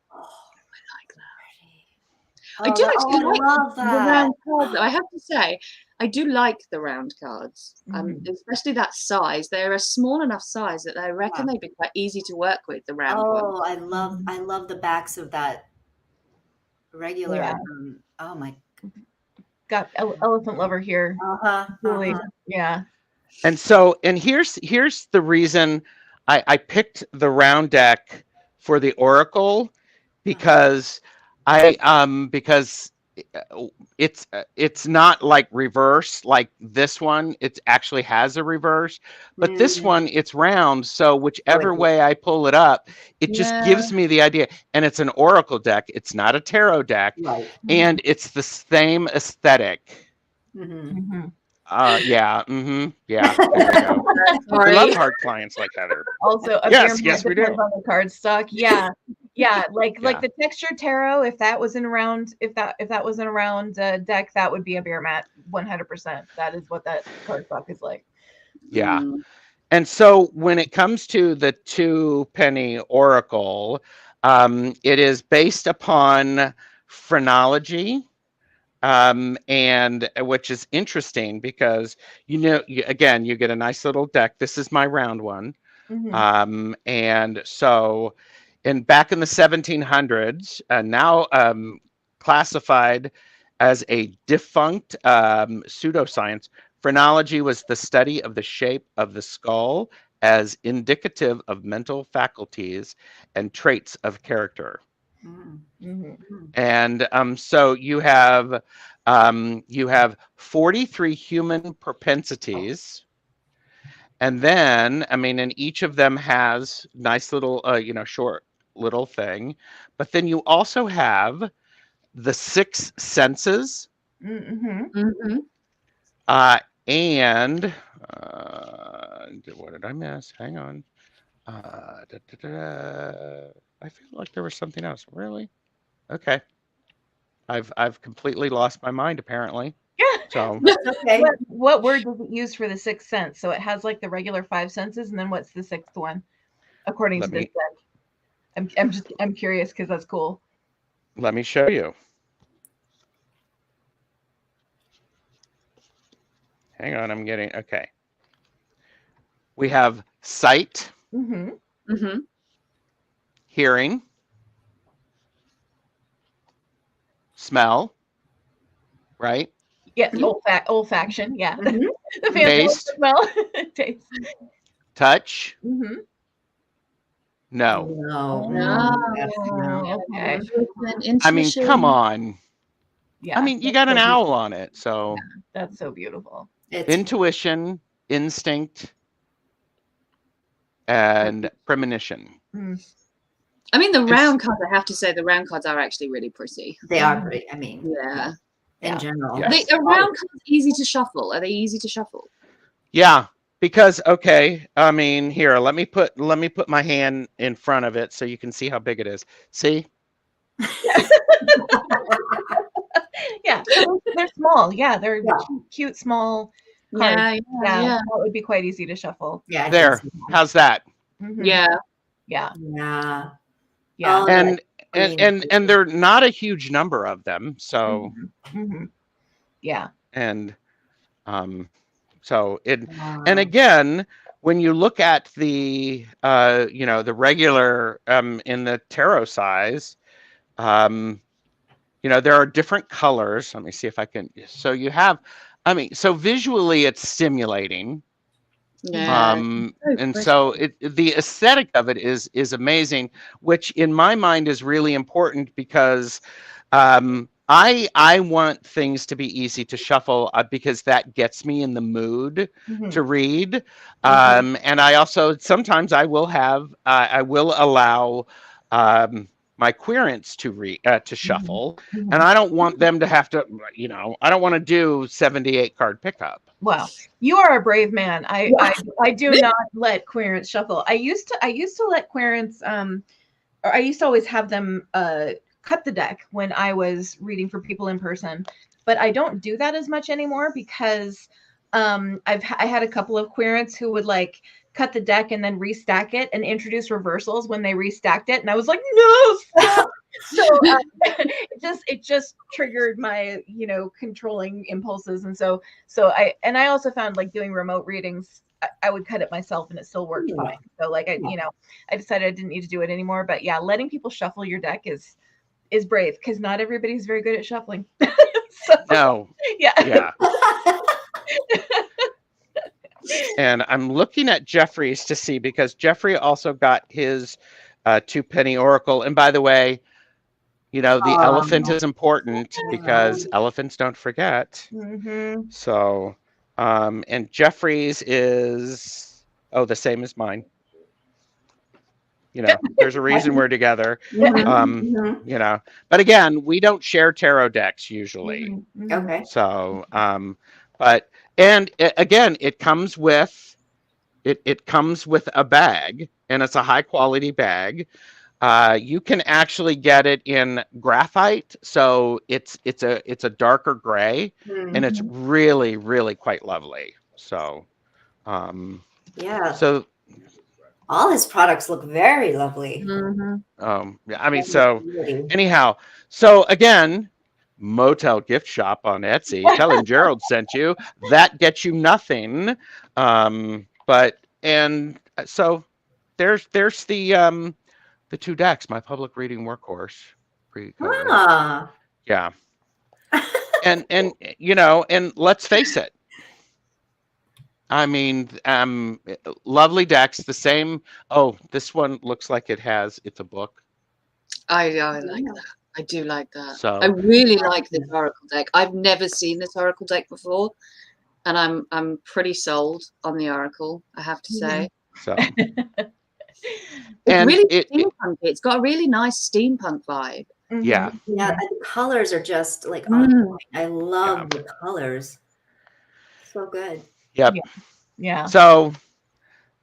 Speaker 3: I do actually like
Speaker 1: love
Speaker 3: the
Speaker 1: that.
Speaker 3: round cards. I have to say, I do like the round cards,
Speaker 4: Mhm.
Speaker 3: especially that size. They're a small enough size that I reckon they'd be quite easy to work with. The round ones.
Speaker 1: Oh, I love the backs of that regular.
Speaker 4: Yeah.
Speaker 1: Oh my.
Speaker 4: Got elephant lover here.
Speaker 1: Uh-huh.
Speaker 4: Really.
Speaker 1: uh-huh.
Speaker 4: Yeah.
Speaker 2: And so, and here's the reason I picked the round deck for the oracle, because because it's not like reverse like this one. It actually has a reverse, but this
Speaker 1: Mm.
Speaker 2: one it's round. So whichever way I pull it up, it just gives me the idea. And it's an oracle deck. It's not a tarot deck,
Speaker 1: Right.
Speaker 2: and it's the same aesthetic.
Speaker 1: Mhm.
Speaker 4: Mhm.
Speaker 2: Yeah. Yeah. There we go. We
Speaker 3: Sorry.
Speaker 2: love hard clients like Heather.
Speaker 4: Also, a
Speaker 2: Yes,
Speaker 4: beer
Speaker 2: yes,
Speaker 4: mat
Speaker 2: we do.
Speaker 4: depends on the card stock. Yeah, yeah. Like
Speaker 2: Yeah.
Speaker 4: the texture tarot. If that was in a round, if that was in a round deck, that would be a beer mat. 100%. That is what that card stock is like.
Speaker 2: Yeah.
Speaker 3: Mm.
Speaker 2: And so when it comes to the 2-penny oracle, it is based upon phrenology. And which is interesting because you get a nice little deck. This is my round one.
Speaker 4: Mhm.
Speaker 2: And so back in the 1700s, now classified as a defunct pseudoscience. Phrenology was the study of the shape of the skull as indicative of mental faculties and traits of character. And so you have 43 human propensities. And then, I mean, and each of them has nice little, short little thing. But then you also have the 6 senses. And what did I miss? Hang on. I feel like there was something else. Really? Okay. I've completely lost my mind, apparently. So
Speaker 1: Okay.
Speaker 4: What word does it use for the 6th sense? So it has like the regular 5 senses, and then what's the 6th one, according to this deck? I'm curious because that's cool.
Speaker 2: Let me show you. Hang on, I'm getting okay. We have sight, hearing, smell, right?
Speaker 4: Yes, olfaction. Yeah. The fancy
Speaker 2: Taste.
Speaker 4: smell. Taste.
Speaker 2: Touch.
Speaker 1: No.
Speaker 4: Okay.
Speaker 2: I mean, come on.
Speaker 4: Yeah.
Speaker 2: I mean, you got an owl on it, so
Speaker 4: that's so beautiful.
Speaker 2: intuition, instinct, and premonition.
Speaker 3: I mean, the round cards, I have to say, the round cards are actually really pretty.
Speaker 1: They are pretty. I mean,
Speaker 3: Yeah.
Speaker 1: in general.
Speaker 2: Yes.
Speaker 3: Are round cards easy to shuffle? Are they easy to shuffle?
Speaker 2: Yeah, because I mean, here, let me put my hand in front of it so you can see how big it is. See?
Speaker 4: Yeah, they're small. Yeah, they're cute small cards. Yeah, that would be quite easy to shuffle.
Speaker 1: Yeah.
Speaker 2: There. How's that?
Speaker 3: Yeah.
Speaker 1: Yeah.
Speaker 4: Yeah.
Speaker 2: And they're not a huge number of them, so
Speaker 4: yeah.
Speaker 2: And so it and again, when you look at the the regular in the tarot size, there are different colors. Let me see if I can. So you have, I mean, so visually it's stimulating.
Speaker 3: Yeah.
Speaker 2: And so the aesthetic of it is amazing, which in my mind is really important because I want things to be easy to shuffle because that gets me in the mood to read. And I also sometimes I will allow my querents to read to shuffle, and I don't want them to have to, I don't want to do 78 card pickup.
Speaker 4: Well, you are a brave man. I do not let querents shuffle. I used to let querents or I used to always have them cut the deck when I was reading for people in person, but I don't do that as much anymore because I had a couple of querents who would like cut the deck and then restack it and introduce reversals when they restacked it, and I was like, no, stop. So it just triggered my controlling impulses, and so I also found like doing remote readings, I would cut it myself and it still worked fine. So like I decided I didn't need to do it anymore. But yeah, letting people shuffle your deck is brave because not everybody's very good at shuffling.
Speaker 2: No.
Speaker 4: Yeah.
Speaker 2: And I'm looking at Jeffrey's to see, because Jeffrey also got his 2-penny oracle. And by the way, the elephant is important because elephants don't forget. So, and Jeffrey's is the same as mine. There's a reason we're together. But again, we don't share tarot decks usually.
Speaker 1: Okay.
Speaker 2: So, but again, it comes with a bag, and it's a high quality bag. You can actually get it in graphite, so it's a darker gray, and it's really, really quite lovely. So, So
Speaker 1: all his products look very lovely.
Speaker 2: I mean, so anyhow, so again, Motel gift shop on Etsy. Tell him Gerald sent you. That gets you nothing. So there's the 2 decks, my public reading workhorse. Yeah. And you know, and let's face it. I mean, lovely decks, the same. Oh, this one looks like it's a book.
Speaker 3: I like that. I do like that.
Speaker 2: So
Speaker 3: I really like this Oracle deck. I've never seen this Oracle deck before, and I'm pretty sold on the Oracle, I have to say.
Speaker 2: so
Speaker 3: It's
Speaker 2: and
Speaker 3: really
Speaker 2: it
Speaker 3: steampunk. It's got a really nice steampunk vibe.
Speaker 2: yeah.
Speaker 1: Yeah, and the colors are just like
Speaker 3: Mm.
Speaker 1: on point. I love the colors. So good.
Speaker 2: Yep.
Speaker 4: Yeah.
Speaker 2: So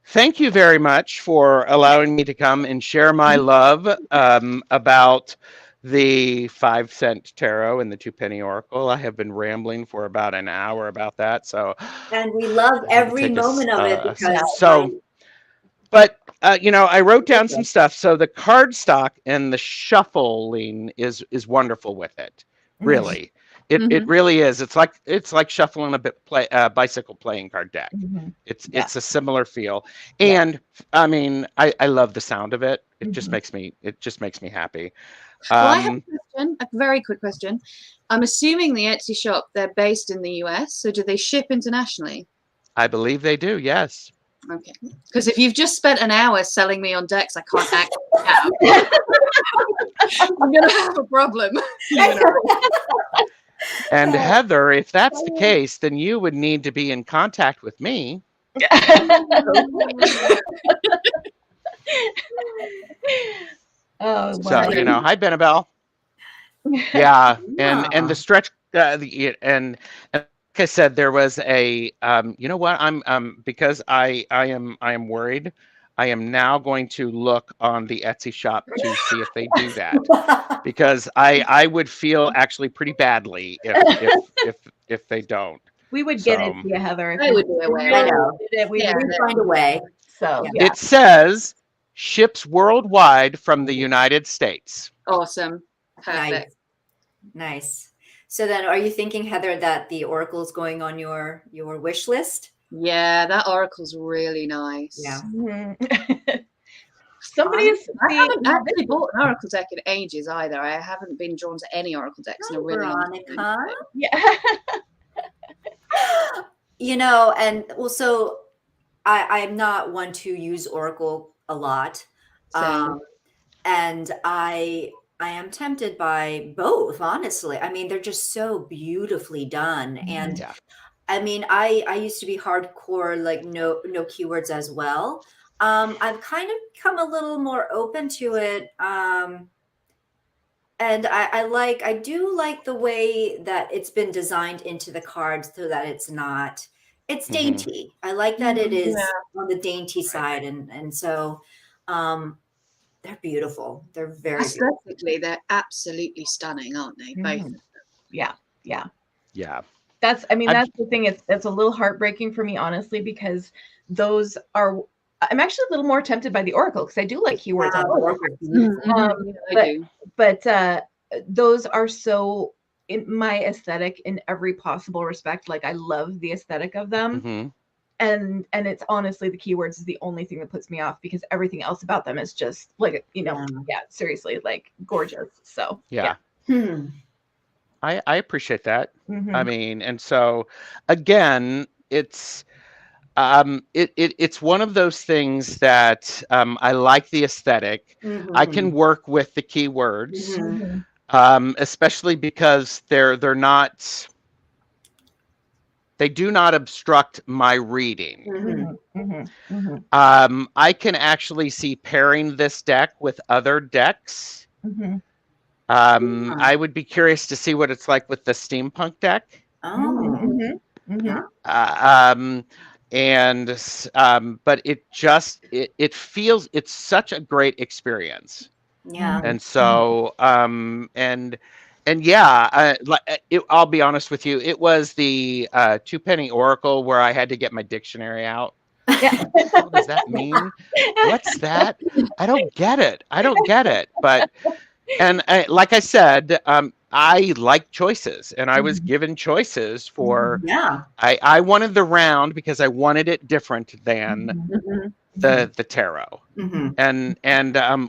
Speaker 2: thank you very much for allowing me to come and share my love about the 5-cent tarot and the 2-penny oracle. I have been rambling for about an hour about that, so
Speaker 1: And we love every moment of it because
Speaker 2: but you know, I wrote down some stuff. So the cardstock and the shuffling is wonderful with it. Really, it really is. It's like shuffling a bicycle playing card deck. It's a similar feel, and I mean, I love the sound of it. It just makes me happy.
Speaker 3: Well, I have a question, a very quick question. I'm assuming the Etsy shop, they're based in the US, so do they ship internationally?
Speaker 2: I believe they do. Yes.
Speaker 3: Okay. Because if you've just spent an hour selling me on decks I can't actually have, I'm going to have a problem. You know?
Speaker 2: And Heather, if that's the case, then you would need to be in contact with me.
Speaker 4: Oh,
Speaker 2: So, you know, hi, Benabel. Yeah, and the stretch, and like I said, there was a, you know what, I'm because I am worried. I am now going to look on the Etsy shop to see if they do that, because I would feel actually pretty badly if they don't.
Speaker 4: We would get it to you, Heather.
Speaker 3: I would do a way.
Speaker 1: I know.
Speaker 4: We
Speaker 1: We'd
Speaker 4: would
Speaker 1: find a way.
Speaker 4: So
Speaker 1: Yeah.
Speaker 2: It says ships worldwide from the United States.
Speaker 3: Awesome. Perfect.
Speaker 1: Nice. So then are you thinking, Heather, that the oracle is going on your wish list?
Speaker 3: Yeah, that oracle's really nice.
Speaker 1: Yeah.
Speaker 4: Somebody is.
Speaker 3: I haven't actually bought an oracle deck in ages either. I haven't been drawn to any oracle decks in a really long time.
Speaker 4: Yeah.
Speaker 1: You know, and also I'm not one to use oracle a lot.
Speaker 3: Same.
Speaker 1: And I am tempted by both, honestly. I mean, they're just so beautifully done. And
Speaker 2: Yeah.
Speaker 1: I mean, I used to be hardcore, like no keywords as well. I've kind of become a little more open to it. And I do like the way that it's been designed into the cards so that it's dainty. I like that it is on the dainty side. And so they're beautiful. They're very beautiful.
Speaker 3: Aesthetically, they're absolutely stunning, aren't they? Both of them.
Speaker 4: Yeah.
Speaker 2: Yeah.
Speaker 4: That's the thing. It's a little heartbreaking for me, honestly, because those are. I'm actually a little more tempted by the oracle because I do like keywords on the oracle. But those are so in my aesthetic in every possible respect. Like I love the aesthetic of them, and it's honestly the keywords is the only thing that puts me off because everything else about them is just like seriously like gorgeous. So
Speaker 2: yeah. I appreciate that. I mean, and so again, it's one of those things that I like the aesthetic. I can work with the keywords, especially because they do not obstruct my reading. I can actually see pairing this deck with other decks. I would be curious to see what it's like with the steampunk deck. But it feels it's such a great experience.
Speaker 1: Yeah.
Speaker 2: And so I'll be honest with you, it was the 2-penny oracle where I had to get my dictionary out. What does that mean? What's that? I don't get it. But like I said, I like choices, and I was given choices for. I wanted the round because I wanted it different than the tarot, and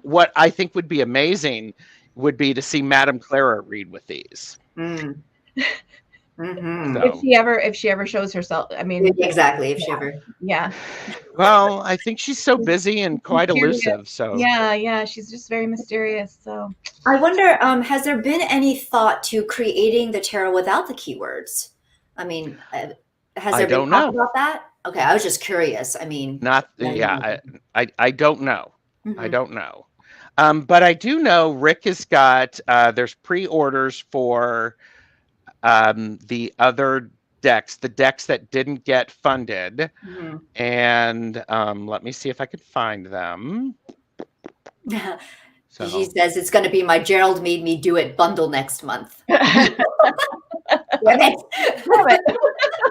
Speaker 2: what I think would be amazing would be to see Madame Clara read with these.
Speaker 1: Mm. Mm-hmm.
Speaker 2: So,
Speaker 4: If she ever shows herself, I mean,
Speaker 1: Exactly. If she ever.
Speaker 4: yeah.
Speaker 2: well, I think she's so busy and quite
Speaker 4: Mysterious.
Speaker 2: elusive. So
Speaker 4: Yeah, she's just very mysterious. So
Speaker 1: I wonder, has there been any thought to creating the tarot without the keywords? I mean, has
Speaker 2: I
Speaker 1: there been
Speaker 2: don't
Speaker 1: talk
Speaker 2: know.
Speaker 1: about that? Okay, I was just curious. I mean,
Speaker 2: Not,
Speaker 1: Yeah,
Speaker 2: yeah, I don't know. I
Speaker 1: mhm.
Speaker 2: don't know. But I do know Rick has got, there's pre-orders for the other decks, the decks that didn't get funded.
Speaker 1: Mhm.
Speaker 2: And let me see if I can find them.
Speaker 1: She
Speaker 2: So,
Speaker 1: says it's going to be my Gerald made me do it bundle next month. Damn it.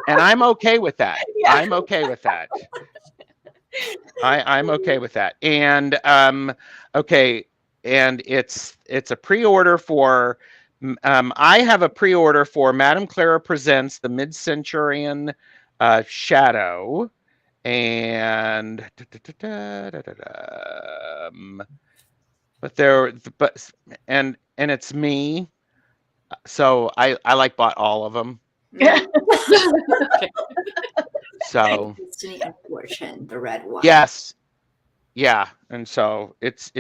Speaker 2: and I'm okay with that.
Speaker 4: Yeah.
Speaker 2: I'm okay with that. I'm okay with that. And okay, and it's a pre-order for I have a pre-order for Madame Clara Presents the Mid-Centurion Shadow, and but it's me, so I like bought all of them. So
Speaker 1: Destiny and Fortune, the red one.
Speaker 2: yes, yeah, and so it's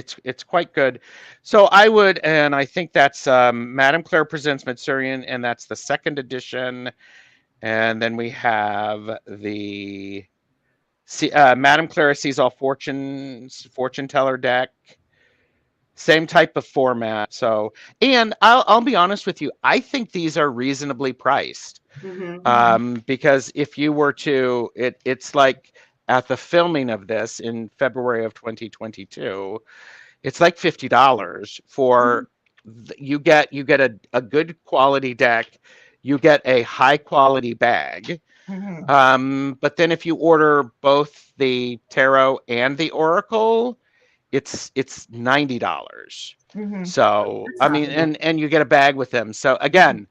Speaker 2: quite good. So I would, and I think that's Madame Claire Presents Mitsurian, and that's the second edition. And then we have the Madame Clara Sees All Fortunes fortune teller deck. Same type of format. So, and I'll be honest with you, I think these are reasonably priced.
Speaker 1: Mm-hmm.
Speaker 2: Because if you were to, it's like at the filming of this in February of 2022, it's like $50 for you get a good quality deck, you get a high quality bag. But then if you order both the tarot and the oracle, it's $90. So
Speaker 1: That's
Speaker 2: I
Speaker 1: not
Speaker 2: mean,
Speaker 1: bad.
Speaker 2: and you get a bag with them. So again,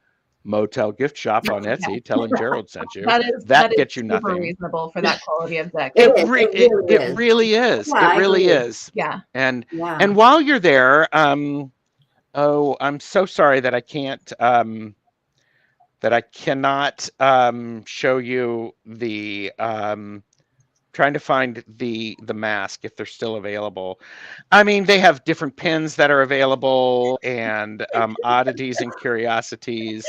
Speaker 2: Motel Gift Shop on Etsy. Tell them Gerald sent you.
Speaker 4: that
Speaker 2: gets
Speaker 4: is
Speaker 2: you
Speaker 4: super
Speaker 2: nothing.
Speaker 4: reasonable for that quality of deck.
Speaker 1: It
Speaker 2: Really is.
Speaker 1: Yeah, I
Speaker 2: It really
Speaker 1: agree.
Speaker 2: is.
Speaker 4: Yeah.
Speaker 2: And
Speaker 1: Yeah.
Speaker 2: while you're there, oh, I'm so sorry that I can't that I cannot show you the trying to find the mask if they're still available. I mean, they have different pins that are available and oddities and curiosities.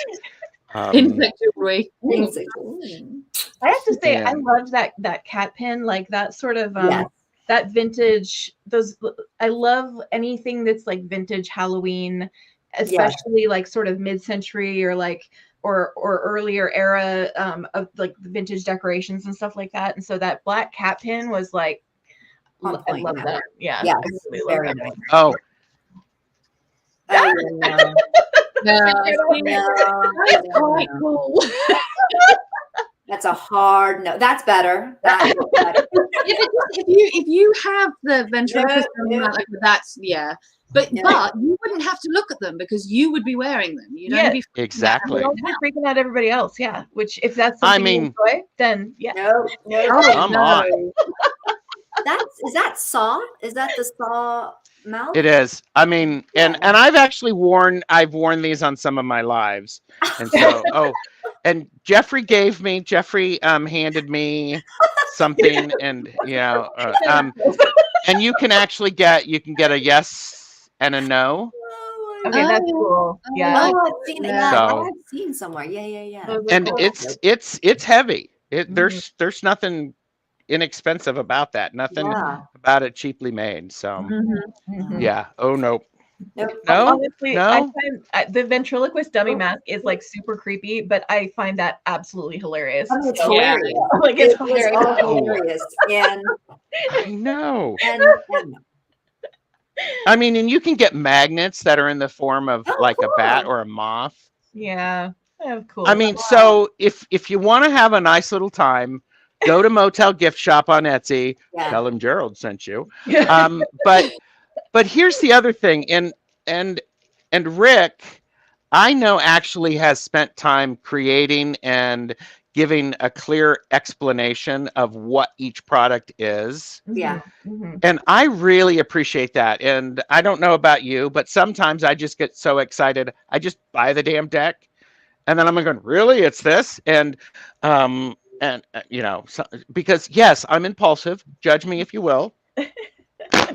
Speaker 3: Insect jewelry.
Speaker 4: I have to say, I
Speaker 2: And-
Speaker 4: loved that cat pin, like that sort of
Speaker 1: Yes.
Speaker 4: that vintage. Those I love anything that's like vintage Halloween, especially like sort of mid-century or like or earlier era of like vintage decorations and stuff like that. And so that black cat pin was like,
Speaker 1: On
Speaker 4: I
Speaker 1: point,
Speaker 4: love
Speaker 1: yeah.
Speaker 4: that. Yeah,
Speaker 1: Yes,
Speaker 4: I really love
Speaker 1: very
Speaker 4: that
Speaker 1: nice.
Speaker 4: one.
Speaker 2: Oh,
Speaker 1: Oh, no.
Speaker 3: That's quite cool.
Speaker 1: That's a hard no. That's better. That's better.
Speaker 3: if you have the ventriloquist,
Speaker 1: Yeah.
Speaker 3: that's But
Speaker 1: Yeah.
Speaker 3: but you wouldn't have to look at them because you would be wearing them. You'd only be
Speaker 2: exactly.
Speaker 4: Don't be freaking out everybody else. Yeah, which if that's
Speaker 2: I
Speaker 4: something you
Speaker 2: mean-
Speaker 4: enjoy, then yeah.
Speaker 1: No.
Speaker 2: Come on.
Speaker 1: Is that saw? Is that the saw mouth?
Speaker 2: It is. I mean, and
Speaker 1: Yeah.
Speaker 2: I've worn these on some of my lives. And so and Jeffrey handed me something, and and you can get a yes and a no.
Speaker 1: Oh, my
Speaker 4: Okay,
Speaker 1: God.
Speaker 4: that's cool. Yeah.
Speaker 1: Oh, I've seen it. Yeah,
Speaker 2: So-
Speaker 1: I've seen somewhere. Yeah.
Speaker 4: Those are
Speaker 2: And
Speaker 4: cool.
Speaker 2: it's heavy. There's nothing inexpensive about that. Nothing
Speaker 1: Yeah.
Speaker 2: about it cheaply made. So
Speaker 4: Mhm.
Speaker 2: yeah. Oh no.
Speaker 1: Nope.
Speaker 2: No.
Speaker 4: Honestly, I
Speaker 2: No.
Speaker 4: find the ventriloquist dummy mask is like super creepy, but I find that absolutely hilarious.
Speaker 1: I mean, it's
Speaker 4: So,
Speaker 1: hilarious.
Speaker 4: like it's
Speaker 1: It is
Speaker 4: hilarious.
Speaker 1: all hilarious. And
Speaker 2: I know.
Speaker 1: and
Speaker 2: I mean, and you can get magnets that are in the form of
Speaker 1: Oh,
Speaker 2: like a bat
Speaker 1: cool.
Speaker 2: or a moth.
Speaker 4: Yeah. Cool.
Speaker 2: I mean, so if you want to have a nice little time, go to Motel Gift Shop on Etsy.
Speaker 1: Yeah.
Speaker 2: Tell them Gerald sent you. But here's the other thing, and Rick, I know actually has spent time creating and giving a clear explanation of what each product is.
Speaker 1: Yeah.
Speaker 2: And I really appreciate that. And I don't know about you, but sometimes I just get so excited. I just buy the damn deck. And then I'm going, really? It's this? And you know, because yes, I'm impulsive. Judge me if you will.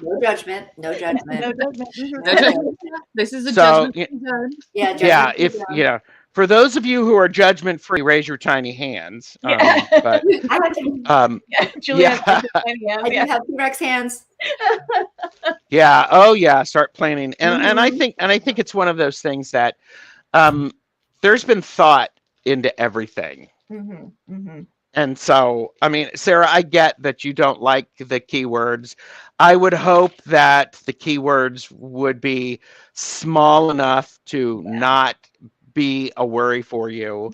Speaker 1: No judgment. No judgment.
Speaker 4: No judgment.
Speaker 3: No judgment. This is a
Speaker 2: So,
Speaker 3: judgment zone.
Speaker 1: Yeah. Judgment
Speaker 2: Yeah,
Speaker 1: free
Speaker 2: if
Speaker 1: zone.
Speaker 2: you know, for those of you who are judgment free, raise your tiny hands.
Speaker 4: Yeah.
Speaker 2: But
Speaker 1: I like to.
Speaker 4: Julia,
Speaker 2: Yeah.
Speaker 1: I do have T-Rex hands.
Speaker 2: yeah, oh yeah, start planning. And I think it's one of those things that there's been thought into everything. And so, I mean, Sarah, I get that you don't like the keywords. I would hope that the keywords would be small enough to not be a worry for you.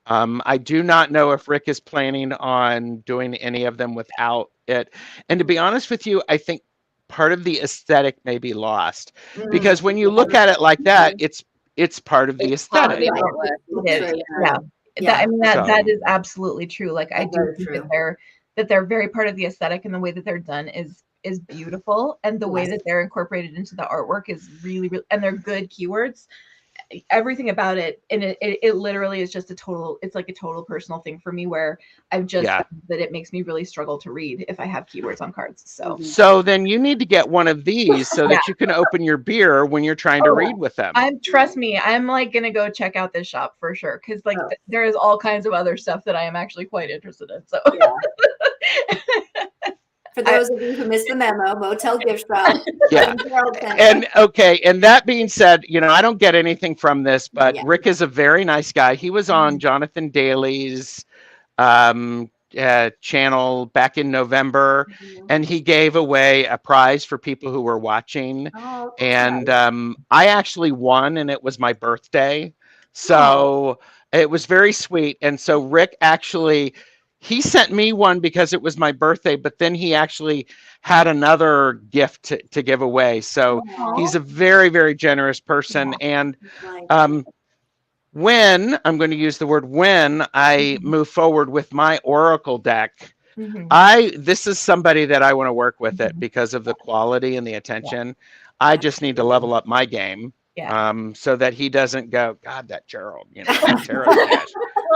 Speaker 2: I do not know if Rick is planning on doing any of them without it. And to be honest with you, I think part of the aesthetic may be lost because when you look at it like that, it's part of the aesthetic.
Speaker 4: It is. Yeah.
Speaker 1: Yeah.
Speaker 4: I mean, that
Speaker 2: So-
Speaker 4: is absolutely true. Like I
Speaker 1: That's
Speaker 4: do
Speaker 1: very
Speaker 4: think
Speaker 1: true.
Speaker 4: that they're very part of the aesthetic, and the way that they're done is beautiful, and the way
Speaker 1: Yes.
Speaker 4: that they're incorporated into the artwork is really, really, and they're good keywords. Everything about it, and it literally is just it's like a total personal thing for me, where I've just
Speaker 2: Yeah.
Speaker 4: found that it makes me really struggle to read if I have keywords on cards. So
Speaker 2: So then you need to get one of these so that you can open your beer when you're trying to read with them.
Speaker 4: trust me, I'm like gonna go check out this shop for sure, because like there is all kinds of other stuff that I am actually quite interested in. So
Speaker 1: For those of you who missed the memo, Motel Gift Shop.
Speaker 2: Yeah.
Speaker 1: Gerald sent
Speaker 2: And okay, and that being said, you know, I don't get anything from this, but
Speaker 1: Yeah.
Speaker 2: Rick is a very nice guy. He was on Jonathan Daly's channel back in November, and he gave away a prize for people who were watching.
Speaker 1: Oh,
Speaker 2: And I actually won, and it was my birthday. So it was very sweet. And so Rick actually, he sent me one because it was my birthday, but then he actually had another gift to give away. So he's a very, very generous person. And when I'm going to use the word when I move forward with my Oracle deck, this is somebody that I want to work with it because of the quality and the attention. I just need to level up my game. So that he doesn't go, God, that Gerald, you know, that tarot cash.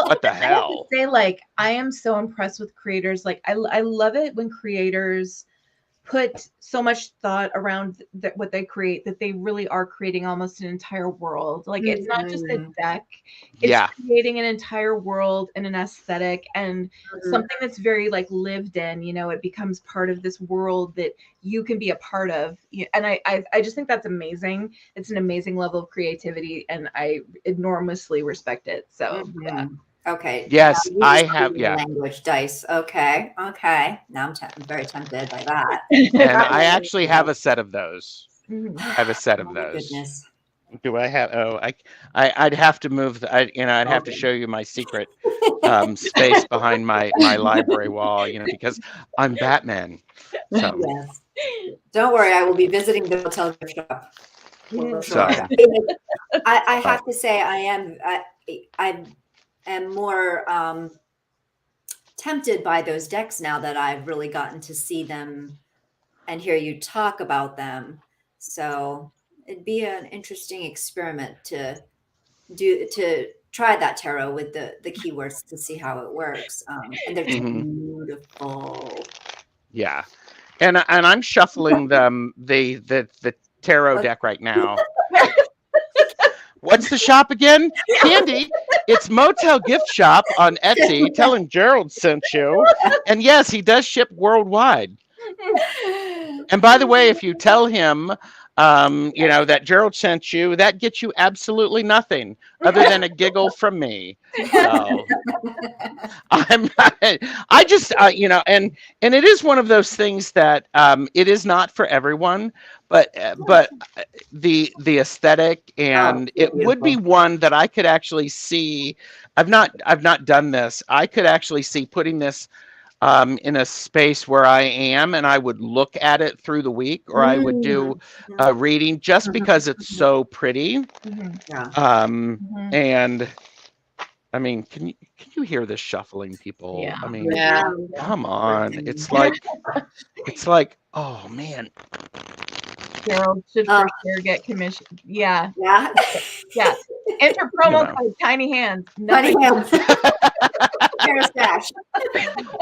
Speaker 2: What the
Speaker 4: I have to
Speaker 2: hell?
Speaker 4: say, like, I am so impressed with creators. Like, I love it when creators put so much thought around what they create, that they really are creating almost an entire world. Like, it's not just a deck, it's creating an entire world and an aesthetic and something that's very like lived in, you know. It becomes part of this world that you can be a part of. And I just think that's amazing. It's an amazing level of creativity, and I enormously respect it. So
Speaker 1: Okay.
Speaker 2: Yes,
Speaker 1: Now, you
Speaker 2: I
Speaker 1: just
Speaker 2: have.
Speaker 1: gave me
Speaker 2: Yeah.
Speaker 1: Language dice. Okay. Now I'm very tempted by that.
Speaker 2: And I actually have a set of those. I have a set of
Speaker 1: Oh, my
Speaker 2: those.
Speaker 1: goodness.
Speaker 2: Do I have? Oh, I'd have to move. I'd have to show you my secret space behind my library wall. You know, because I'm Batman. So.
Speaker 1: Yes. Don't worry, I will be visiting the Motel Gift Shop. For
Speaker 2: So.
Speaker 1: sure. I have to say I am more tempted by those decks now that I've really gotten to see them and hear you talk about them. So it'd be an interesting experiment to try that tarot with the keywords to see how it works. And they're beautiful.
Speaker 2: Yeah, and I'm shuffling the tarot deck right now. What's the shop again? Candy, it's Motel Gift Shop on Etsy. Tell him Gerald sent you. And yes, he does ship worldwide. And by the way, if you tell him, you know, that Gerald sent you, that gets you absolutely nothing other than a giggle from me. So I just, you know, and it is one of those things that it is not for everyone, but the aesthetic, and it would be one that I could actually see. I've not done this. I could actually see putting this in a space where I am, and I would look at it through the week, or I would do a reading just because it's so pretty. And I mean, can you hear this shuffling, people?
Speaker 4: Yeah.
Speaker 2: I mean,
Speaker 3: Yeah.
Speaker 2: come on. It's like, oh man.
Speaker 4: Gerald should for sure get commission. Yeah.
Speaker 1: Yeah.
Speaker 4: Yeah. Enter promo
Speaker 2: know.
Speaker 4: code Tiny Hands.
Speaker 1: Tiny
Speaker 4: Nothing.
Speaker 1: hands. Hair stash.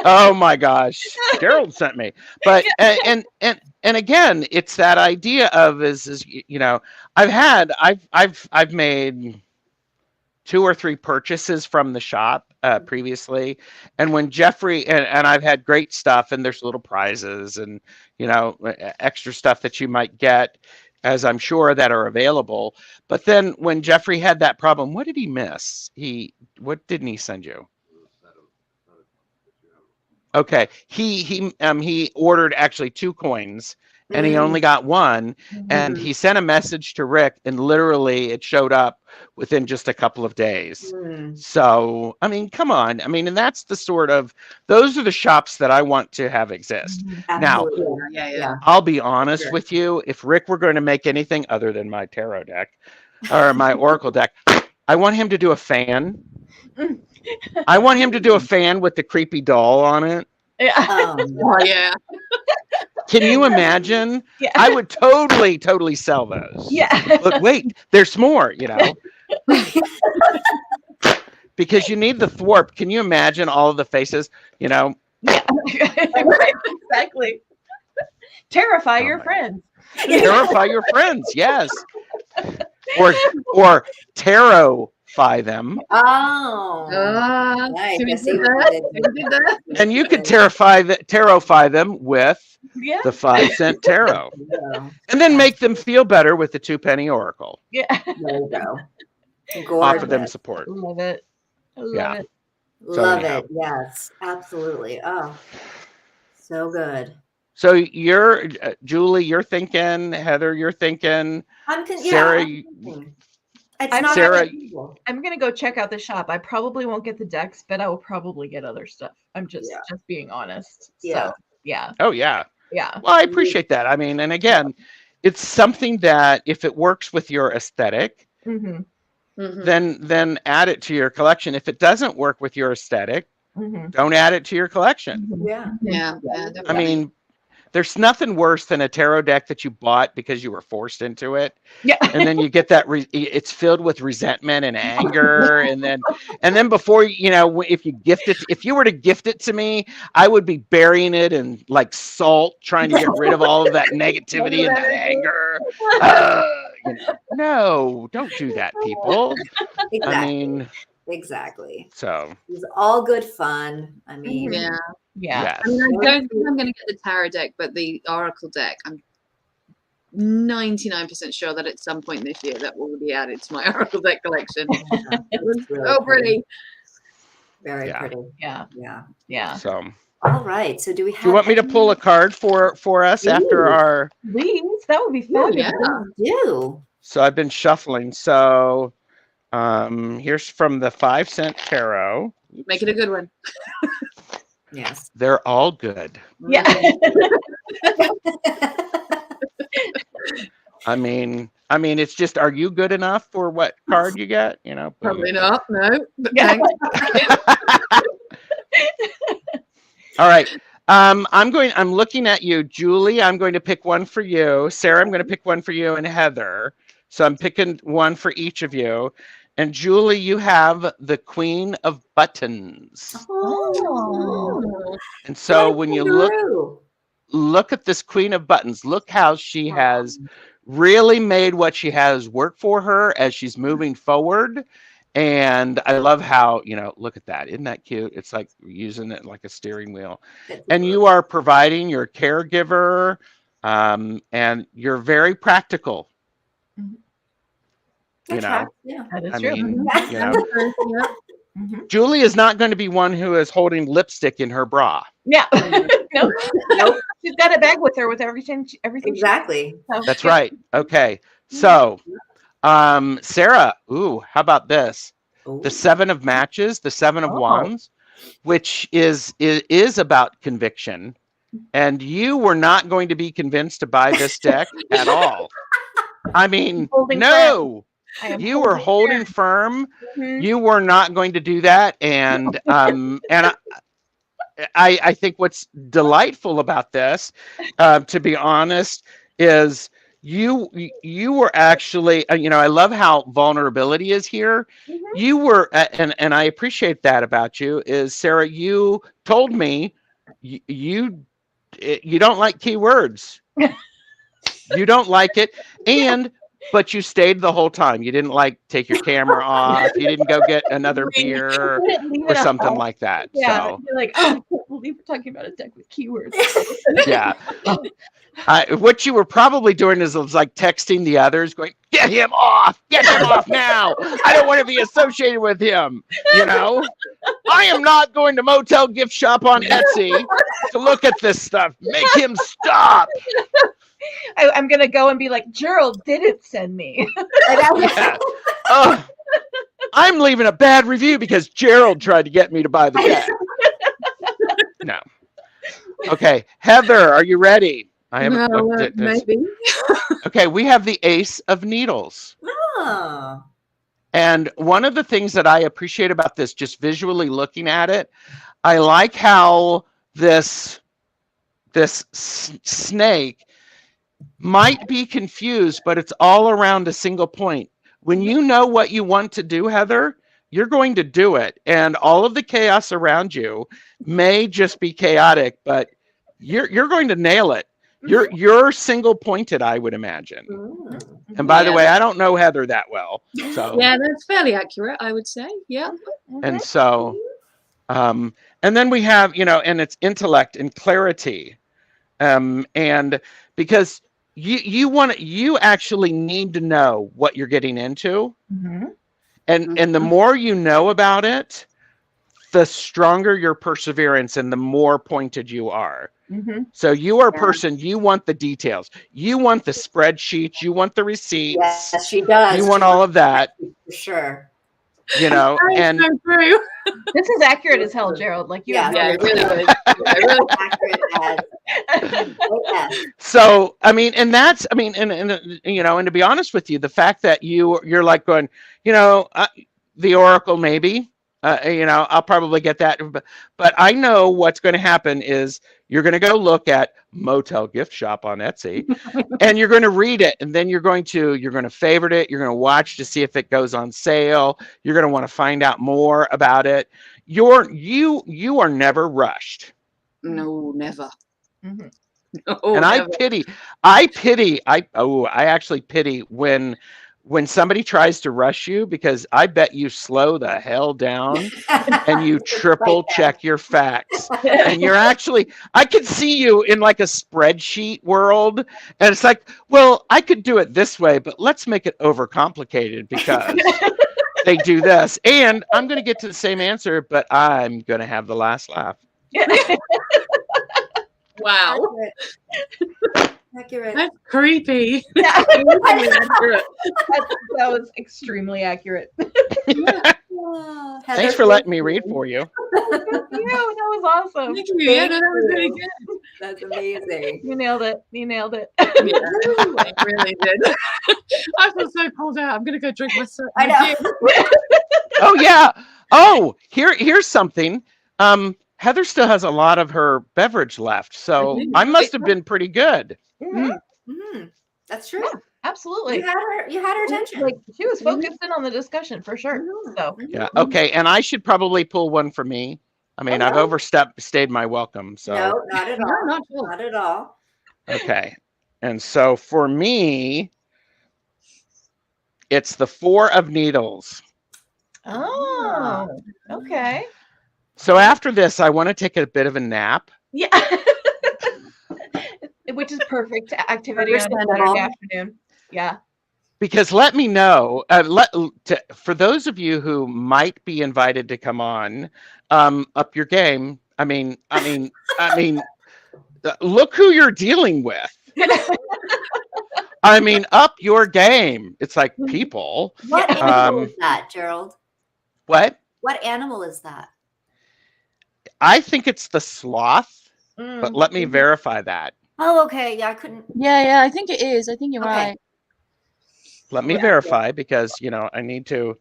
Speaker 2: Oh my gosh. Gerald sent me. But and again, it's that idea of is you know, I've made 2 or 3 purchases from the shop previously, and when Jeffrey and I've had great stuff, and there's little prizes and extra stuff that you might get, as I'm sure that are available. But then when Jeffrey had that problem, what did he miss? What didn't he send you? Okay, he ordered actually 2 coins, and he only got 1, and he sent a message to Rick, and literally it showed up within just a couple of days. So I mean, come on. I mean, and that's the those are the shops that I want to have exist. Now,
Speaker 3: Yeah.
Speaker 2: I'll be honest with you, if Rick were going to make anything other than my tarot deck or my oracle deck, I want him to do a fan. I want him to do a fan with the creepy doll on it.
Speaker 4: Yeah.
Speaker 3: Oh yeah.
Speaker 2: Can you imagine?
Speaker 4: Yeah.
Speaker 2: I would totally sell those.
Speaker 4: Yeah.
Speaker 2: But wait, there's more, because you need the thwarp. Can you imagine all of the faces,
Speaker 4: Yeah. Right, exactly. Terrify your
Speaker 2: my
Speaker 4: friends.
Speaker 2: Terrify your friends, yes. Or tarot-fy them.
Speaker 1: Oh. Nice. I see what you did there.
Speaker 2: And you could tarot-fy them with
Speaker 4: Yeah.
Speaker 2: the 5-cent tarot.
Speaker 1: Yeah.
Speaker 2: And then make them feel better with the 2-penny oracle.
Speaker 4: Yeah.
Speaker 1: There you go.
Speaker 2: Offer them
Speaker 1: Gorgeous.
Speaker 2: support.
Speaker 4: Love it. I love
Speaker 2: Yeah.
Speaker 4: it.
Speaker 2: So
Speaker 1: Love
Speaker 2: anyhow.
Speaker 1: it. Yes, absolutely. Oh, so good.
Speaker 2: So you're Julie, you're thinking, Heather, you're thinking, Sarah,
Speaker 1: I'm thinking. It's
Speaker 4: I'm
Speaker 1: not
Speaker 2: Sarah-
Speaker 1: unusual.
Speaker 4: I'm gonna go check out the shop. I probably won't get the decks, but I will probably get other stuff. I'm just being honest.
Speaker 1: Yeah.
Speaker 4: So yeah.
Speaker 2: oh yeah.
Speaker 4: Yeah.
Speaker 2: Well, I appreciate that. I mean, and again, it's something that if it works with your aesthetic,
Speaker 4: Mm-hmm.
Speaker 2: then add it to your collection. If it doesn't work with your aesthetic,
Speaker 4: Mm-hmm.
Speaker 2: don't add it to your collection.
Speaker 1: Yeah.
Speaker 3: Yeah.
Speaker 2: I mean, there's nothing worse than a tarot deck that you bought because you were forced into it,
Speaker 4: Yeah.
Speaker 2: and then you get that it's filled with resentment and anger, and then before if you were to gift it to me, I would be burying it in like salt, trying to get rid of all of that negativity and that anger. No, don't do that, people.
Speaker 1: Exactly.
Speaker 2: I mean,
Speaker 1: Exactly.
Speaker 2: so
Speaker 1: It was all good fun. I mean,
Speaker 3: Yeah.
Speaker 4: Yeah.
Speaker 2: yes.
Speaker 3: I mean, I don't think I'm going to get the tarot deck, but the oracle deck, I'm 99% sure that at some point this year that will be added to my oracle deck collection.
Speaker 1: it was really
Speaker 3: So pretty.
Speaker 1: Very
Speaker 2: Yeah.
Speaker 1: pretty.
Speaker 4: Yeah.
Speaker 1: Yeah.
Speaker 4: Yeah.
Speaker 2: So,
Speaker 1: All right. So do we have?
Speaker 2: do you want me to pull a card for us after
Speaker 1: Ooh.
Speaker 2: our?
Speaker 4: Please, that would be fabulous.
Speaker 3: Yeah.
Speaker 1: Do.
Speaker 2: So I've been shuffling. So, here's from the 5-cent tarot.
Speaker 3: Make it a good one.
Speaker 1: Yes.
Speaker 2: They're all good.
Speaker 4: Yeah.
Speaker 2: I mean, it's just, are you good enough for what card you get? Boom.
Speaker 3: Probably not. No. But
Speaker 4: Yeah.
Speaker 3: thanks.
Speaker 2: All right. I'm looking at you, Julie. I'm going to pick one for you. Sarah, I'm going to pick one for you, and Heather. So I'm picking one for each of you. And Julie, you have the Queen of Buttons.
Speaker 1: Oh.
Speaker 2: And so when you look at this Queen of Buttons, look how she has really made what she has work for her as she's moving forward. And I love how, look at that. Isn't that cute? It's like using it like a steering wheel. And you are providing your caregiver, and you're very practical.
Speaker 1: Yeah.
Speaker 4: That is
Speaker 2: I
Speaker 4: true.
Speaker 2: mean,
Speaker 3: Yeah.
Speaker 4: Mhm.
Speaker 2: Julie is not going to be one who is holding lipstick in her bra.
Speaker 4: Yeah. Nope. She's got a bag with her with everything.
Speaker 1: Exactly.
Speaker 2: That's right. Okay. So, Sarah, how about this? The 7 of matches, the 7 of wands, which is about conviction. And you were not going to be convinced to buy this deck at all. I mean,
Speaker 4: Holding
Speaker 2: no.
Speaker 4: I am
Speaker 2: You were holding firm.
Speaker 4: Mhm.
Speaker 2: You were not going to do that. And I think what's delightful about this, to be honest, is you were actually, I love how vulnerability is here.
Speaker 4: Mhm.
Speaker 2: You were, and I appreciate that about you, is Sarah, you told me you don't like keywords. You don't like it. But you stayed the whole time. You didn't like take your camera off. You didn't go get another beer
Speaker 4: Couldn't leave
Speaker 2: or
Speaker 4: it
Speaker 2: something
Speaker 4: alone.
Speaker 2: like that.
Speaker 4: Yeah,
Speaker 2: So
Speaker 4: you're like, oh, I can't believe we're talking about a deck with keywords.
Speaker 2: yeah. What you were probably doing is like texting the others, going, "Get him off! Get him off now! I don't want to be associated with him." I am not going to Motel Gift Shop on Etsy to look at this stuff. Make him stop.
Speaker 4: I'm gonna go and be like, Gerald didn't send me.
Speaker 2: Yeah. Oh, I'm leaving a bad review because Gerald tried to get me to buy the deck. No. Okay, Heather, are you ready? I haven't looked at this.
Speaker 3: Maybe.
Speaker 2: Okay, we have the Ace of Needles.
Speaker 1: Oh.
Speaker 2: And one of the things that I appreciate about this, just visually looking at it, I like how this snake might be confused, but it's all around a single point. When you know what you want to do, Heather, you're going to do it. And all of the chaos around you may just be chaotic, but you're going to nail it. You're single pointed, I would imagine. And by the way, I don't know Heather that well. So
Speaker 3: Yeah, that's fairly accurate, I would say. Yeah.
Speaker 2: and so and then we have, and it's intellect and clarity. And because you actually need to know what you're getting into.
Speaker 4: Mhm.
Speaker 2: And the more you know about it, the stronger your perseverance and the more pointed you are.
Speaker 4: Mhm.
Speaker 2: So you are a person, you want the details. You want the spreadsheets, you want the receipts.
Speaker 1: Yes, she does.
Speaker 2: You want all of that,
Speaker 1: for sure.
Speaker 2: and
Speaker 3: so true.
Speaker 4: This is accurate as hell, Gerald. Like you have
Speaker 3: Yeah,
Speaker 4: no
Speaker 3: it really is. Yeah, it really is.
Speaker 1: Accurate as yes.
Speaker 2: so and that's and to be honest with you, the fact that you're like going, the Oracle maybe, I'll probably get that, but I know what's going to happen is you're going to go look at Motel Gift Shop on Etsy and you're going to read it, and then you're going to favorite it, you're going to watch to see if it goes on sale, you're going to want to find out more about it. You are never rushed.
Speaker 3: No, never.
Speaker 4: Mhm.
Speaker 3: No,
Speaker 2: And
Speaker 3: never.
Speaker 2: I actually pity when somebody tries to rush you, because I bet you slow the hell down and you triple check your facts. And you're actually, I could see you in like a spreadsheet world. And it's like, well, I could do it this way, but let's make it overcomplicated because they do this. And I'm going to get to the same answer, but I'm going to have the last laugh.
Speaker 3: Wow.
Speaker 1: Accurate.
Speaker 3: That's creepy.
Speaker 4: Yeah.
Speaker 3: Really accurate.
Speaker 4: That was extremely accurate.
Speaker 2: Thanks for letting me read for you.
Speaker 4: That was awesome.
Speaker 3: Thank you. Yeah, no, that was really good.
Speaker 1: That's amazing.
Speaker 4: You nailed it. You nailed it.
Speaker 3: Yeah, it really did. I feel so pulled out. I'm gonna go drink my soda.
Speaker 1: I know.
Speaker 2: Oh yeah. Oh, here's something. Heather still has a lot of her beverage left, so I must have been pretty good.
Speaker 4: Mhm.
Speaker 1: That's true.
Speaker 4: Yeah, absolutely.
Speaker 1: You had her attention.
Speaker 4: Like she was focused in on the discussion for sure. So
Speaker 2: Yeah. Okay. And I should probably pull one for me. I mean, I've overstayed my welcome. So
Speaker 1: No, not at all.
Speaker 3: No, not at all.
Speaker 1: Not at all.
Speaker 2: okay. And so for me, it's the Four of Needles.
Speaker 4: oh, okay.
Speaker 2: So after this, I want to take a bit of a nap.
Speaker 4: Yeah. Which is perfect activity on a Saturday afternoon. Yeah.
Speaker 2: Because let me know, for those of you who might be invited to come on, up your game. I mean, look who you're dealing with. I mean, up your game. It's like people.
Speaker 1: What animal is that, Gerald?
Speaker 2: What?
Speaker 1: What animal is that?
Speaker 2: I think it's the sloth, but let me verify that.
Speaker 1: Oh, okay. Yeah, I couldn't.
Speaker 3: Yeah, I think it is. I think you're
Speaker 1: Okay.
Speaker 3: right.
Speaker 2: Let me
Speaker 1: Yeah.
Speaker 2: verify because I need to.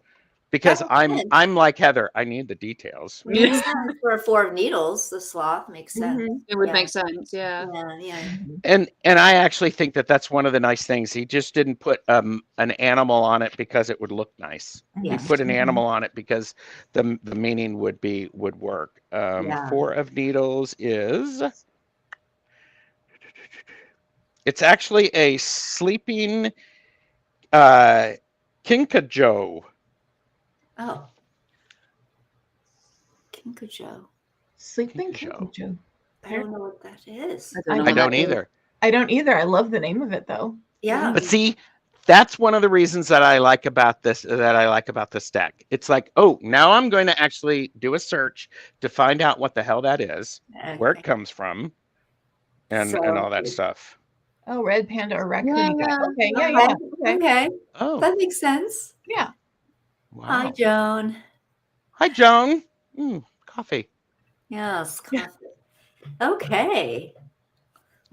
Speaker 2: Because
Speaker 1: That makes sense.
Speaker 2: I'm like Heather. I need the details.
Speaker 1: Makes sense for a 4 of needles. The sloth makes sense.
Speaker 3: It would
Speaker 1: Yeah.
Speaker 3: make sense. Yeah.
Speaker 1: Yeah.
Speaker 2: And I actually think that that's one of the nice things. He just didn't put an animal on it because it would look nice.
Speaker 1: Yes.
Speaker 2: He put an animal on it because the meaning would work.
Speaker 1: Yeah.
Speaker 2: 4 of needles is. It's actually a sleeping kinkajo.
Speaker 1: Oh. Kinkajo.
Speaker 4: Sleeping
Speaker 2: Kinkajo.
Speaker 4: Kinkajo.
Speaker 1: I don't know what that is.
Speaker 2: I don't either.
Speaker 4: I don't either. I love the name of it though.
Speaker 1: Yeah.
Speaker 2: But see, that's one of the reasons that I like about this deck. It's like, oh, now I'm going to actually do a search to find out what the hell that is, where it comes from, and all that stuff.
Speaker 4: Oh, red panda or raccoon.
Speaker 3: Yeah.
Speaker 4: Okay, yeah.
Speaker 1: Okay.
Speaker 2: Oh,
Speaker 1: That makes sense.
Speaker 4: Yeah.
Speaker 2: wow.
Speaker 1: Hi, Joan.
Speaker 2: Hi, Joan. Coffee.
Speaker 1: Yes. Coffee. Okay.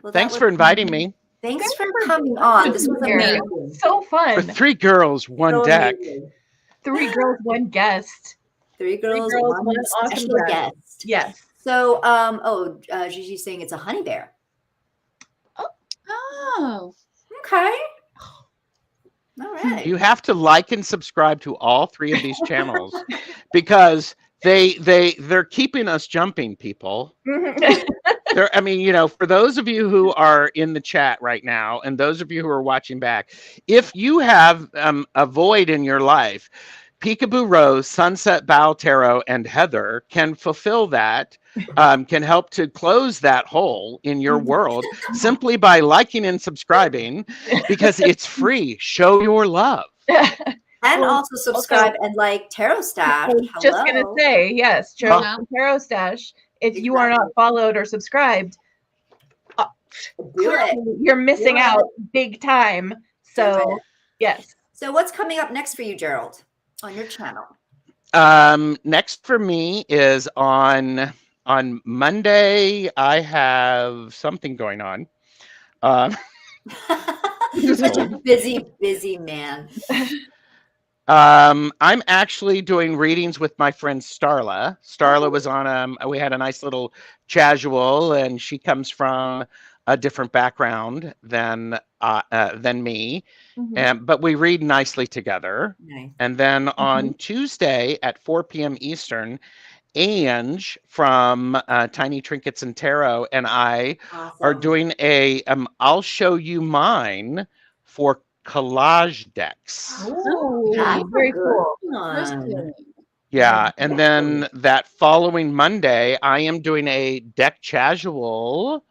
Speaker 1: Well, that
Speaker 2: Thanks
Speaker 1: was-
Speaker 2: for inviting me.
Speaker 1: Thanks for coming on. This was
Speaker 4: Here.
Speaker 1: amazing.
Speaker 4: So fun.
Speaker 2: For 3 girls, 1
Speaker 1: So
Speaker 2: deck.
Speaker 1: amazing.
Speaker 4: 3 girls, 1 guest.
Speaker 1: 3 girls,
Speaker 4: girls,
Speaker 1: 1
Speaker 4: one awesome
Speaker 1: special
Speaker 4: guest.
Speaker 1: guest.
Speaker 4: Yes.
Speaker 1: So, Gigi's saying it's a honey bear.
Speaker 3: Oh.
Speaker 1: Okay. All right.
Speaker 2: You have to like and subscribe to all 3 of these channels because they're keeping us jumping, people. I mean, for those of you who are in the chat right now, and those of you who are watching back, if you have a void in your life, Peekaboo Rose, Sunset Bow Tarot, and Heather can fulfill that, can help to close that hole in your world simply by liking and subscribing because it's free. Show your love.
Speaker 1: And
Speaker 4: Well,
Speaker 1: also subscribe and like Tarot Stash.
Speaker 4: I was just gonna
Speaker 1: Hello.
Speaker 4: say, yes,
Speaker 3: Yeah.
Speaker 4: Tarot Stash. If you are not followed or subscribed,
Speaker 1: Do it.
Speaker 4: you're missing
Speaker 1: Do it.
Speaker 4: out big time. So,
Speaker 1: Do it.
Speaker 4: yes.
Speaker 1: So what's coming up next for you, Gerald, on your channel?
Speaker 2: Next for me is on Monday. I have something going on.
Speaker 1: Such a busy man.
Speaker 2: I'm actually doing readings with my friend Starla. Starla was on we had a nice little casual, and she comes from a different background than me. But we read nicely together.
Speaker 1: Nice.
Speaker 2: And then on Tuesday at 4 p.m. Eastern, Ange from Tiny Trinkets and Tarot and I are
Speaker 1: Awesome.
Speaker 2: doing a I'll show you mine for collage decks.
Speaker 4: Ooh,
Speaker 1: That's a
Speaker 4: very
Speaker 1: good
Speaker 4: cool.
Speaker 1: one.
Speaker 2: Yeah, and then that following Monday, I am doing a deck casual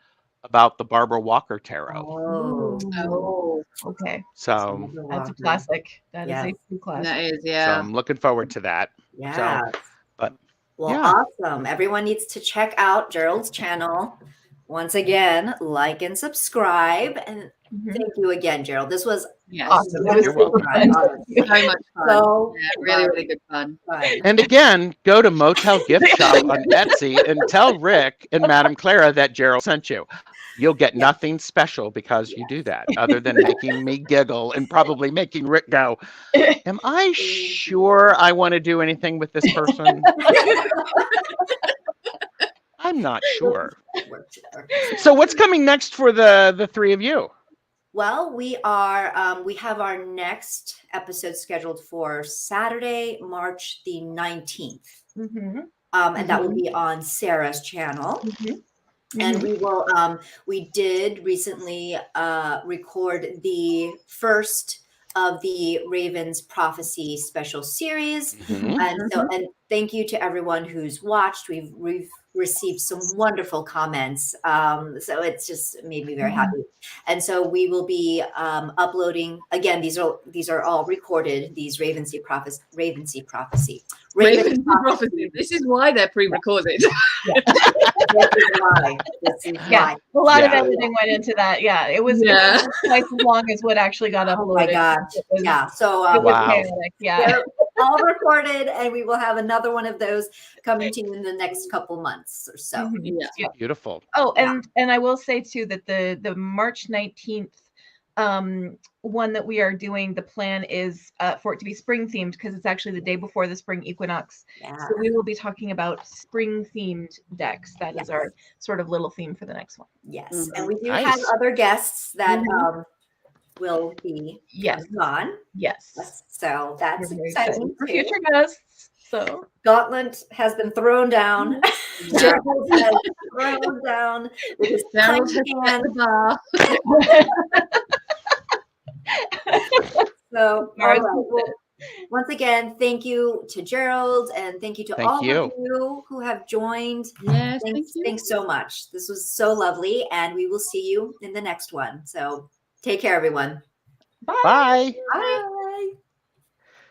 Speaker 2: about the Barbara Walker Tarot.
Speaker 1: Oh.
Speaker 3: Oh.
Speaker 4: Okay.
Speaker 2: So
Speaker 4: That's a classic. That is
Speaker 1: Yes.
Speaker 4: a true classic.
Speaker 3: That is,
Speaker 2: so
Speaker 3: yeah.
Speaker 2: I'm looking forward to that.
Speaker 1: Yeah.
Speaker 2: But
Speaker 1: Well,
Speaker 2: yeah.
Speaker 1: awesome. Everyone needs to check out Gerald's channel. Once again, like and subscribe. And thank you again, Gerald. This was
Speaker 3: Yes.
Speaker 4: Awesome. It was
Speaker 2: You're
Speaker 4: super
Speaker 2: welcome.
Speaker 4: fun.
Speaker 3: Very much fun.
Speaker 1: so
Speaker 3: Yeah, really, really good fun.
Speaker 1: fun.
Speaker 2: And again, go to Motel Gift Shop on Etsy and tell Rick and Madame Clara that Gerald sent you. You'll get nothing special because you do that, other than making me giggle and probably making Rick go, am I sure I want to do anything with this person? I'm not sure. So what's coming next for the 3 of you?
Speaker 1: Well, we have our next episode scheduled for Saturday, March the 19th. And that will be on Sarah's channel. And we did recently record the first of the Raven's Prophecy special series. And thank you to everyone who's watched. We've received some wonderful comments. So it's just made me very happy. And so we will be uploading again. These are all recorded. These Raven's Prophecy.
Speaker 3: This is why they're pre-recorded.
Speaker 1: This is
Speaker 4: Yeah,
Speaker 1: why.
Speaker 4: a lot of editing went into that. Yeah, it was
Speaker 3: Yeah.
Speaker 4: twice as long as what actually got uploaded.
Speaker 1: Oh my gosh.
Speaker 4: It was,
Speaker 1: Yeah. So
Speaker 4: it was
Speaker 2: Wow.
Speaker 4: chaotic. Yeah.
Speaker 1: they're all recorded, and we will have another one of those coming to you in the next couple months or so.
Speaker 3: Yeah.
Speaker 2: Beautiful.
Speaker 4: Oh, and I will say too that the March 19th one that we are doing, the plan is for it to be spring themed because it's actually the day before the spring equinox.
Speaker 1: Yeah.
Speaker 4: So we will be talking about spring themed decks. That is our sort of little theme for the next one.
Speaker 1: Yes. And we do
Speaker 2: Nice.
Speaker 1: have other guests that will be on.
Speaker 4: Yes.
Speaker 1: So that's
Speaker 4: We're very
Speaker 1: exciting
Speaker 4: excited for
Speaker 1: too.
Speaker 4: future guests. So
Speaker 1: Gauntlet has been thrown down. Gerald has thrown down with his
Speaker 3: Gerald
Speaker 1: tiny
Speaker 3: has set
Speaker 1: hand.
Speaker 3: the bar.
Speaker 1: So, all
Speaker 4: Ours
Speaker 1: right.
Speaker 4: is
Speaker 1: Well, once again, thank you to Gerald, and thank you to
Speaker 2: Thank
Speaker 1: all
Speaker 2: you.
Speaker 1: of you who have joined.
Speaker 3: Yes, thank you.
Speaker 1: Thanks so much. This was so lovely, and we will see you in the next one. So take care, everyone.
Speaker 4: Bye.
Speaker 2: Bye.
Speaker 1: Bye.